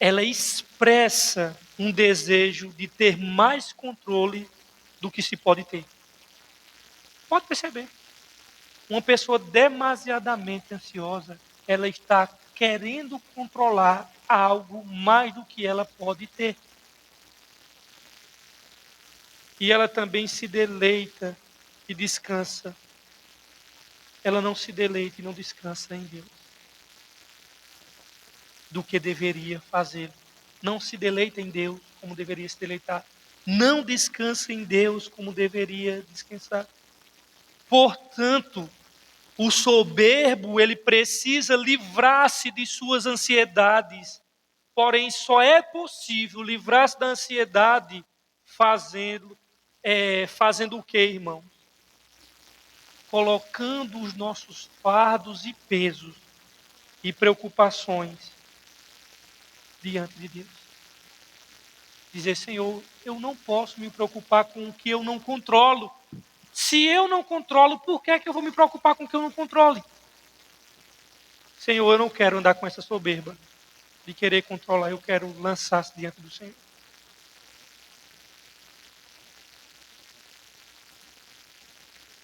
ela expressa um desejo de ter mais controle do que se pode ter. Pode perceber. Uma pessoa demasiadamente ansiosa, ela está querendo controlar algo mais do que ela pode ter. E ela também se deleita e descansa. Ela não se deleita e não descansa em Deus do que deveria fazer. Não se deleita em Deus como deveria se deleitar. Não descansa em Deus como deveria descansar. Portanto, o soberbo, ele precisa livrar-se de suas ansiedades. Porém, só é possível livrar-se da ansiedade fazendo o quê, irmão? Colocando os nossos fardos e pesos e preocupações diante de Deus. Dizer, Senhor, eu não posso me preocupar com o que eu não controlo. Se eu não controlo, por que é que eu vou me preocupar com o que eu não controle? Senhor, eu não quero andar com essa soberba de querer controlar, eu quero lançar-se diante do Senhor.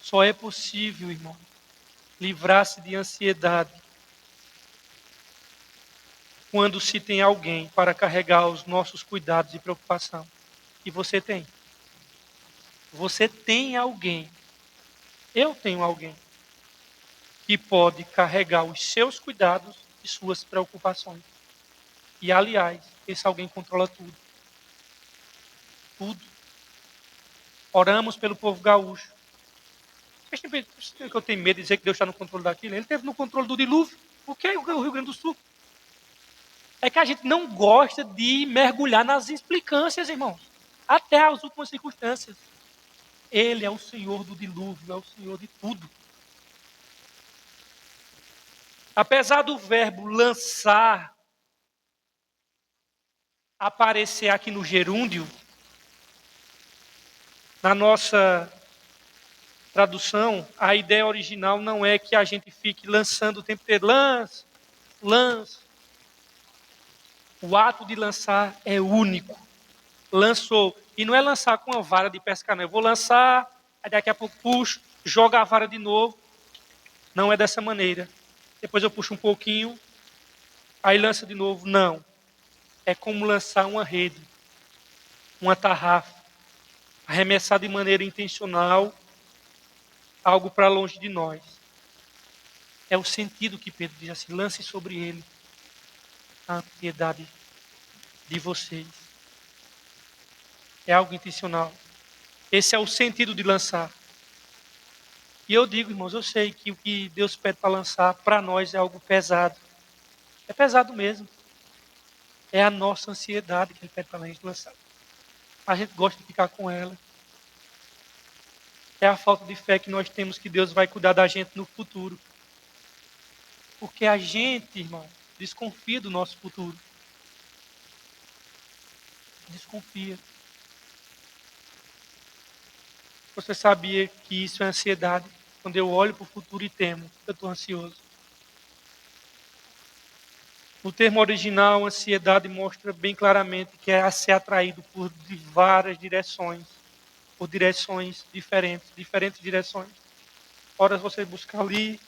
Só é possível, irmão, livrar-se de ansiedade quando se tem alguém para carregar os nossos cuidados e preocupação. E você tem. Você tem alguém. Eu tenho alguém que pode carregar os seus cuidados e suas preocupações. E, aliás, esse alguém controla tudo. Tudo. Oramos pelo povo gaúcho. Vocês têm que eu tenho medo de dizer que Deus está no controle daquilo? Ele esteve no controle do dilúvio. O que é o Rio Grande do Sul? É que a gente não gosta de mergulhar nas implicâncias, irmãos. Até as últimas circunstâncias. Ele é o Senhor do dilúvio, é o Senhor de tudo. Apesar do verbo lançar aparecer aqui no gerúndio, na nossa tradução, a ideia original não é que a gente fique lançando o tempo inteiro. Lança, lança. O ato de lançar é único. Lançou. E não é lançar com uma vara de pescar, não. Eu vou lançar, aí daqui a pouco puxo, jogo a vara de novo. Não é dessa maneira. Depois eu puxo um pouquinho, aí lança de novo. Não. É como lançar uma rede, uma tarrafa, arremessar de maneira intencional algo para longe de nós. É o sentido que Pedro diz assim: lance sobre ele a ansiedade de vocês. É algo intencional. Esse é o sentido de lançar. E eu digo, irmãos, eu sei que o que Deus pede para lançar, para nós é algo pesado. É pesado mesmo. É a nossa ansiedade que Ele pede para a gente lançar. A gente gosta de ficar com ela. É a falta de fé que nós temos que Deus vai cuidar da gente no futuro. Porque a gente, irmão, desconfia do nosso futuro. Desconfia. Você sabia que isso é ansiedade? Quando eu olho para o futuro e temo, eu estou ansioso. No termo original, ansiedade mostra bem claramente que é a ser atraído por várias direções, por direções diferentes direções. Horas você busca ali,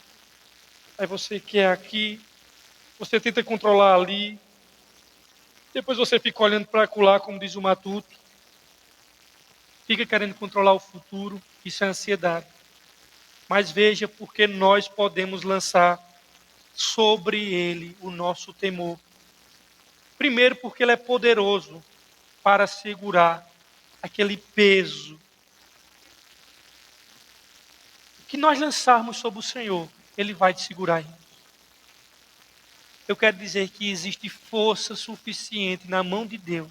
aí você quer aqui, você tenta controlar ali, depois você fica olhando para acolá, como diz o Matuto, fica querendo controlar o futuro, isso é ansiedade. Mas veja porque nós podemos lançar sobre ele o nosso temor. Primeiro, porque ele é poderoso para segurar aquele peso que nós lançarmos sobre o Senhor, ele vai te segurar. Eu quero dizer que existe força suficiente na mão de Deus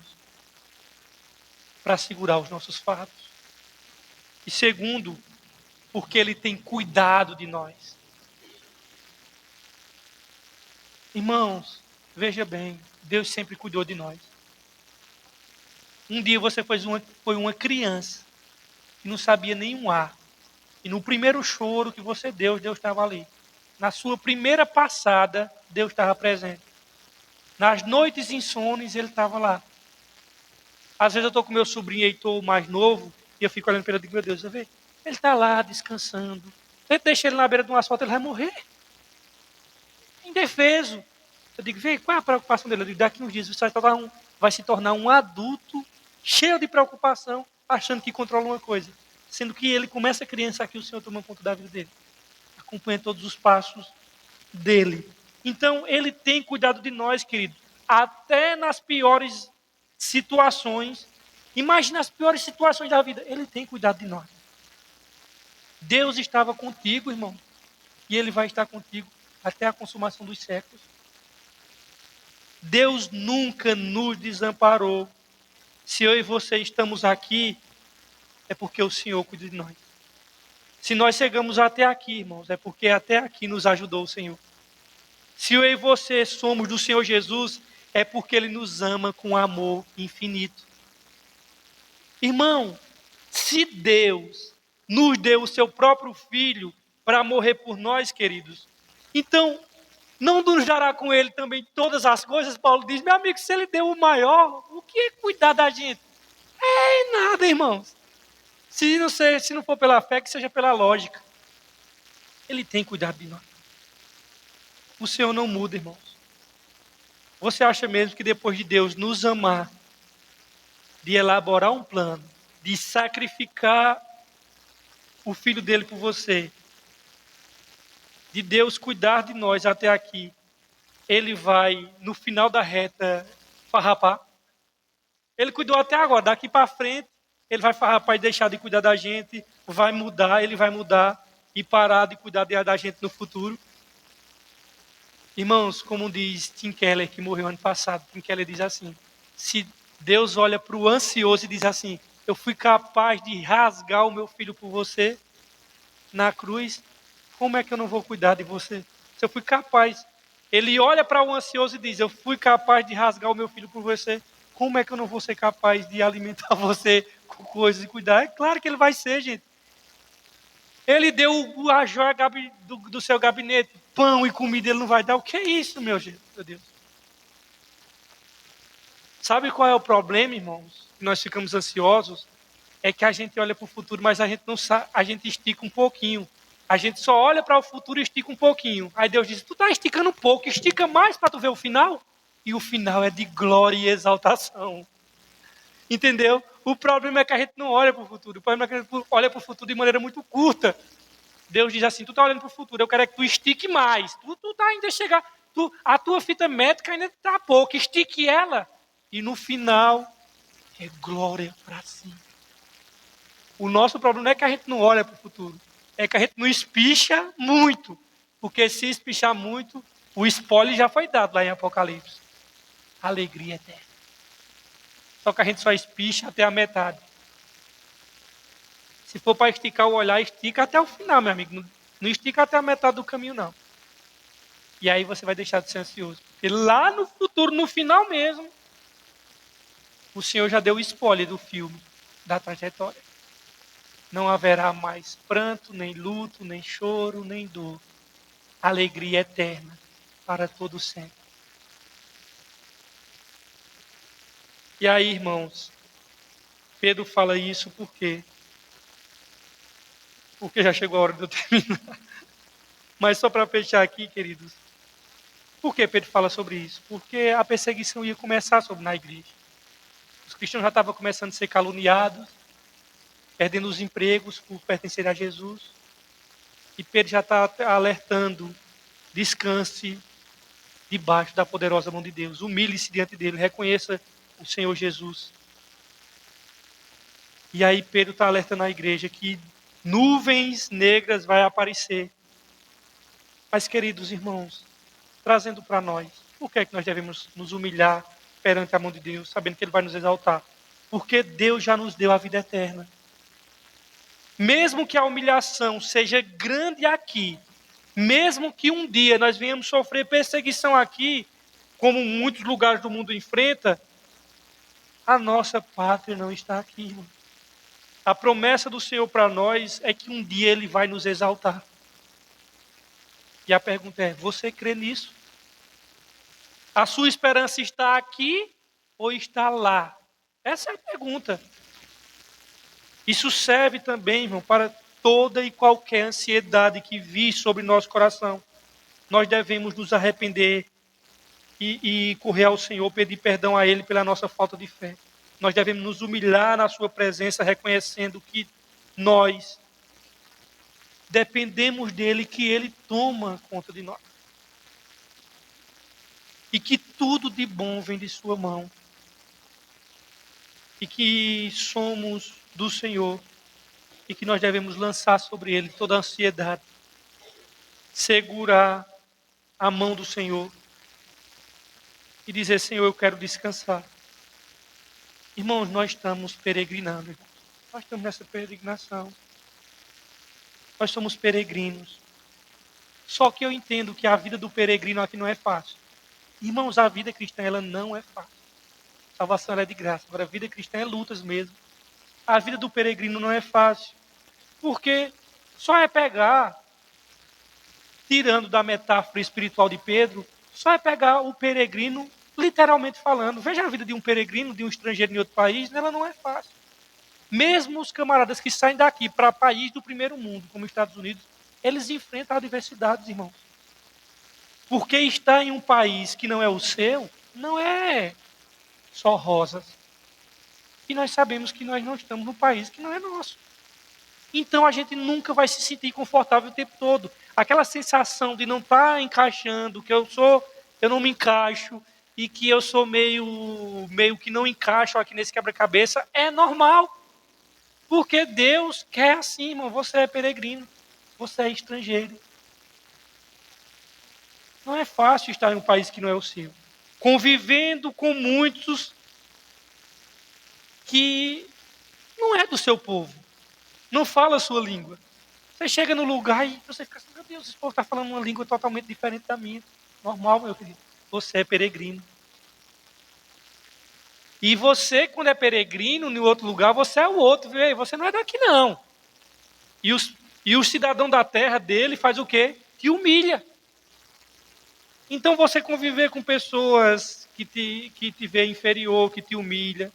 para segurar os nossos fardos. E segundo, porque ele tem cuidado de nós. Irmãos, veja bem, Deus sempre cuidou de nós. Um dia você foi uma criança que não sabia nenhum ar. E no primeiro choro que você deu, Deus estava ali. Na sua primeira passada, Deus estava presente. Nas noites insones, Ele estava lá. Às vezes eu estou com meu sobrinho Heitor, mais novo, e eu fico olhando para ele e digo, meu Deus, eu vejo, ele está lá descansando. Você deixa ele na beira de um asfalto, ele vai morrer. Indefeso. Eu digo, vê, qual é a preocupação dele? Eu digo, daqui uns dias você vai se tornar um adulto cheio de preocupação, achando que controla uma coisa. Sendo que ele começa a criança aqui, o Senhor toma conta da vida dele. Acompanha todos os passos dele. Então, ele tem cuidado de nós, querido. Até nas piores situações. Imagine as piores situações da vida. Ele tem cuidado de nós. Deus estava contigo, irmão. E ele vai estar contigo até a consumação dos séculos. Deus nunca nos desamparou. Se eu e você estamos aqui, é porque o Senhor cuida de nós. Se nós chegamos até aqui, irmãos, é porque até aqui nos ajudou o Senhor. Se eu e você somos do Senhor Jesus, é porque Ele nos ama com amor infinito. Irmão, se Deus nos deu o seu próprio Filho para morrer por nós, queridos, então não nos dará com Ele também todas as coisas? Paulo diz, meu amigo, se Ele deu o maior, o que é cuidar da gente? É nada, irmãos. Se não for pela fé, que seja pela lógica. Ele tem cuidado de nós. O Senhor não muda, irmãos. Você acha mesmo que depois de Deus nos amar, de elaborar um plano, de sacrificar o Filho dele por você, de Deus cuidar de nós até aqui, Ele vai, no final da reta, farrapar? Ele cuidou até agora, daqui para frente, Ele vai farrapar e deixar de cuidar da gente, vai mudar, Ele vai mudar e parar de cuidar da gente no futuro. Irmãos, como diz Tim Keller, que morreu ano passado, Tim Keller diz assim, se Deus olha para o ansioso e diz assim, eu fui capaz de rasgar o meu filho por você na cruz, como é que eu não vou cuidar de você? Se eu fui capaz, ele olha para o ansioso e diz, eu fui capaz de rasgar o meu filho por você, como é que eu não vou ser capaz de alimentar você com coisas e cuidar? É claro que ele vai ser, gente. Ele deu a joia do seu gabinete, pão e comida, ele não vai dar. O que é isso, meu Deus? Sabe qual é o problema, irmãos? Que nós ficamos ansiosos? É que a gente olha para o futuro, mas a gente não sabe, a gente estica um pouquinho. A gente só olha para o futuro e estica um pouquinho. Aí Deus diz, tu está esticando um pouco, estica mais para tu ver o final. E o final é de glória e exaltação. Entendeu? O problema é que a gente não olha para o futuro. O problema é que a gente olha para o futuro de maneira muito curta. Deus diz assim, tu está olhando para o futuro, eu quero é que tu estique mais. Tu tá ainda chegar, a tua fita métrica ainda está pouco, estique ela. E no final, é glória para si. O nosso problema não é que a gente não olha para o futuro, é que a gente não espicha muito. Porque se espichar muito, o spoiler já foi dado lá em Apocalipse. Alegria eterna. Só que a gente só espicha até a metade. Se for para esticar o olhar, estica até o final, meu amigo. Não estica até a metade do caminho, não. E aí você vai deixar de ser ansioso. Porque lá no futuro, no final mesmo, o Senhor já deu o spoiler do filme, da trajetória. Não haverá mais pranto, nem luto, nem choro, nem dor. Alegria eterna para todo sempre. E aí, irmãos, Pedro fala isso porque porque já chegou a hora de eu terminar. Mas só para fechar aqui, queridos, por que Pedro fala sobre isso? Porque a perseguição ia começar na igreja. Os cristãos já estavam começando a ser caluniados, perdendo os empregos por pertencer a Jesus. E Pedro já está alertando: descanse debaixo da poderosa mão de Deus. Humilhe-se diante dele, reconheça o Senhor Jesus. E aí Pedro está alertando a igreja que nuvens negras vai aparecer. Mas, queridos irmãos, trazendo para nós, por que é que nós devemos nos humilhar perante a mão de Deus, sabendo que Ele vai nos exaltar? Porque Deus já nos deu a vida eterna. Mesmo que a humilhação seja grande aqui, mesmo que um dia nós venhamos sofrer perseguição aqui, como muitos lugares do mundo enfrentam, a nossa pátria não está aqui, irmão. A promessa do Senhor para nós é que um dia Ele vai nos exaltar. E a pergunta é: você crê nisso? A sua esperança está aqui ou está lá? Essa é a pergunta. Isso serve também, irmão, para toda e qualquer ansiedade que vir sobre nosso coração. Nós devemos nos arrepender e correr ao Senhor, pedir perdão a Ele pela nossa falta de fé. Nós devemos nos humilhar na sua presença, reconhecendo que nós dependemos dEle, que Ele toma conta de nós. E que tudo de bom vem de sua mão. E que somos do Senhor. E que nós devemos lançar sobre Ele toda a ansiedade. Segurar a mão do Senhor. E dizer: Senhor, eu quero descansar. Irmãos, nós estamos peregrinando. Irmãos. Nós estamos nessa peregrinação. Nós somos peregrinos. Só que eu entendo que a vida do peregrino aqui não é fácil. Irmãos, a vida cristã ela não é fácil. A salvação ela é de graça. Agora, a vida cristã é lutas mesmo. A vida do peregrino não é fácil. Porque só é pegar, tirando da metáfora espiritual de Pedro, só é pegar o peregrino, literalmente falando. Veja a vida de um peregrino, de um estrangeiro em outro país, ela não é fácil. Mesmo os camaradas que saem daqui para país do primeiro mundo, como os Estados Unidos, eles enfrentam adversidades, irmãos. Porque estar em um país que não é o seu, não é só rosas. E nós sabemos que nós não estamos num país que não é nosso. Então a gente nunca vai se sentir confortável o tempo todo. Aquela sensação de não estar encaixando, que eu não me encaixo, e que eu sou meio que não encaixo aqui nesse quebra-cabeça, é normal. Porque Deus quer assim, irmão. Você é peregrino, você é estrangeiro. Não é fácil estar em um país que não é o seu. Convivendo com muitos que não é do seu povo. Não fala a sua língua. Você chega no lugar e você fica assim: meu Deus, esse povo está falando uma língua totalmente diferente da minha. Normal, meu querido. Você é peregrino. E você, quando é peregrino em outro lugar, você é o outro. Viu? Você não é daqui, não. E o cidadão da terra dele faz o quê? Te humilha. Então você conviver com pessoas que te vê inferior, que te humilha.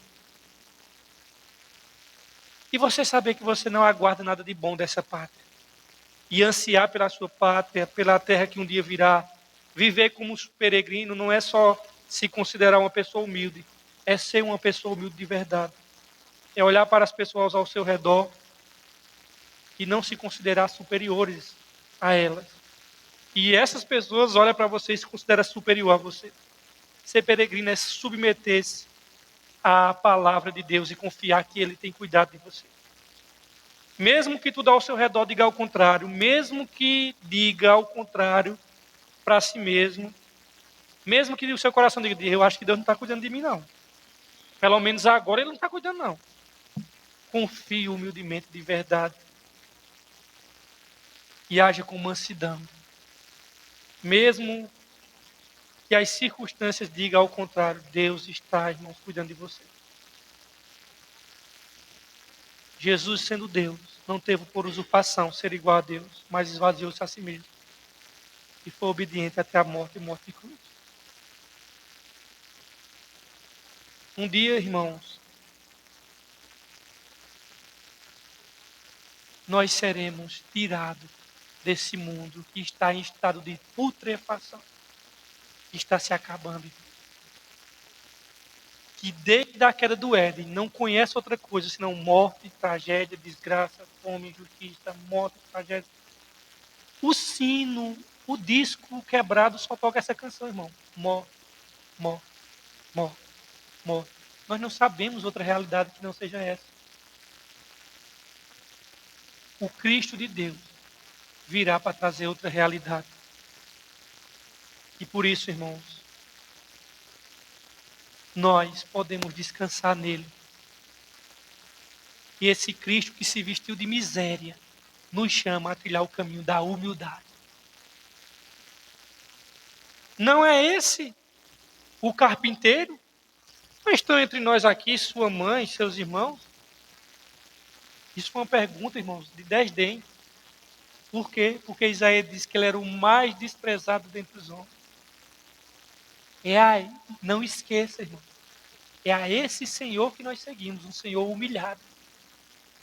E você saber que você não aguarda nada de bom dessa pátria. E ansiar pela sua pátria, pela terra que um dia virá. Viver como peregrino não é só se considerar uma pessoa humilde. É ser uma pessoa humilde de verdade. É olhar para as pessoas ao seu redor e não se considerar superiores a elas. E essas pessoas olham para você e se consideram superior a você. Ser peregrino é submeter-se à palavra de Deus e confiar que Ele tem cuidado de você. Mesmo que tudo ao seu redor diga ao contrário, mesmo que diga ao contrário para si mesmo, mesmo que o seu coração diga: eu acho que Deus não está cuidando de mim, não. Pelo menos agora Ele não está cuidando, não. Confie humildemente, de verdade. E haja com mansidão. Mesmo que as circunstâncias digam ao contrário, Deus está, irmãos, cuidando de você. Jesus, sendo Deus, não teve por usurpação ser igual a Deus, mas esvaziou-se a si mesmo. E foi obediente até a morte e morte de cruz. Um dia, irmãos, nós seremos tirados desse mundo que está em estado de putrefação, que está se acabando. Que desde a queda do Éden não conhece outra coisa senão morte, tragédia, desgraça, fome, injustiça, morte, tragédia. O sino, o disco quebrado só toca essa canção, irmão. Morte, morte, morte, morte. Nós não sabemos outra realidade que não seja essa. O Cristo de Deus virá para trazer outra realidade. E por isso, irmãos, nós podemos descansar nele. E esse Cristo que se vestiu de miséria nos chama a trilhar o caminho da humildade. Não é esse o carpinteiro? Não estão entre nós aqui sua mãe, seus irmãos? Isso foi uma pergunta, irmãos, de 10 dentes. Por quê? Porque Isaías disse que ele era o mais desprezado dentre os homens. Não esqueça, irmão. É a esse Senhor que nós seguimos, um Senhor humilhado.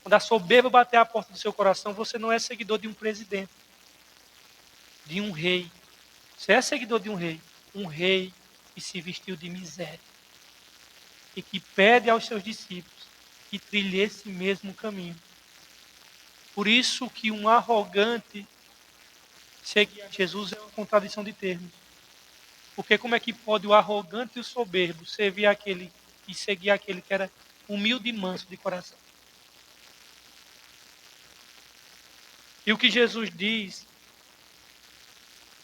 Quando a soberba bater a porta do seu coração, você não é seguidor de um presidente, de um rei. Você é seguidor de um rei que se vestiu de miséria e que pede aos seus discípulos que trilhem esse mesmo caminho. Por isso que um arrogante seguir a Jesus é uma contradição de termos. Porque como é que pode o arrogante e o soberbo servir aquele e seguir aquele que era humilde e manso de coração? E o que Jesus diz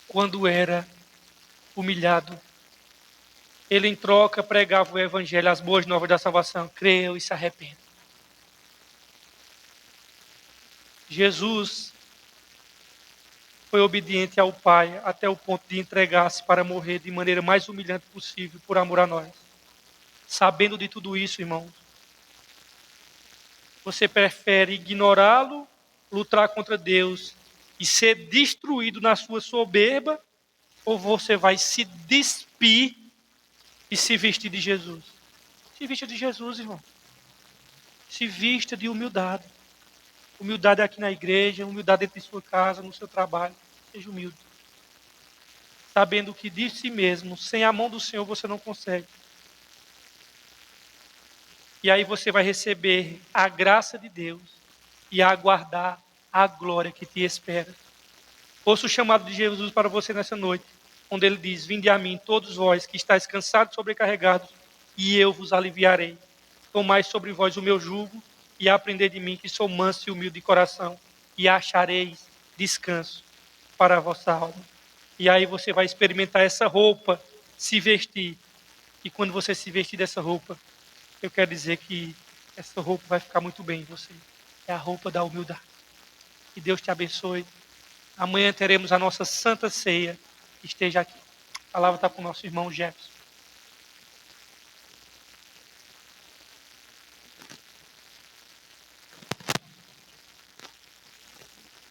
quando era humilhado? Ele em troca pregava o evangelho, as boas novas da salvação. Creu e se arrependa. Jesus foi obediente ao Pai até o ponto de entregar-se para morrer de maneira mais humilhante possível por amor a nós. Sabendo de tudo isso, irmãos, você prefere ignorá-lo, lutar contra Deus e ser destruído na sua soberba, ou você vai se despir e se vestir de Jesus? Se vista de Jesus, irmão. Se vista de humildade. Humildade aqui na igreja, humildade dentro de sua casa, no seu trabalho. Seja humilde. Sabendo que de si mesmo, sem a mão do Senhor, você não consegue. E aí você vai receber a graça de Deus e aguardar a glória que te espera. Ouça o chamado de Jesus para você nessa noite, onde ele diz: vinde a mim, todos vós que estáis cansados e sobrecarregados, e eu vos aliviarei. Tomai sobre vós o meu jugo e aprendei de mim, que sou manso e humilde de coração, e achareis descanso para a vossa alma. E aí você vai experimentar essa roupa, se vestir. E quando você se vestir dessa roupa, eu quero dizer que essa roupa vai ficar muito bem em você. É a roupa da humildade. Que Deus te abençoe. Amanhã teremos a nossa Santa Ceia. Esteja aqui. A palavra está com o nosso irmão Jefferson.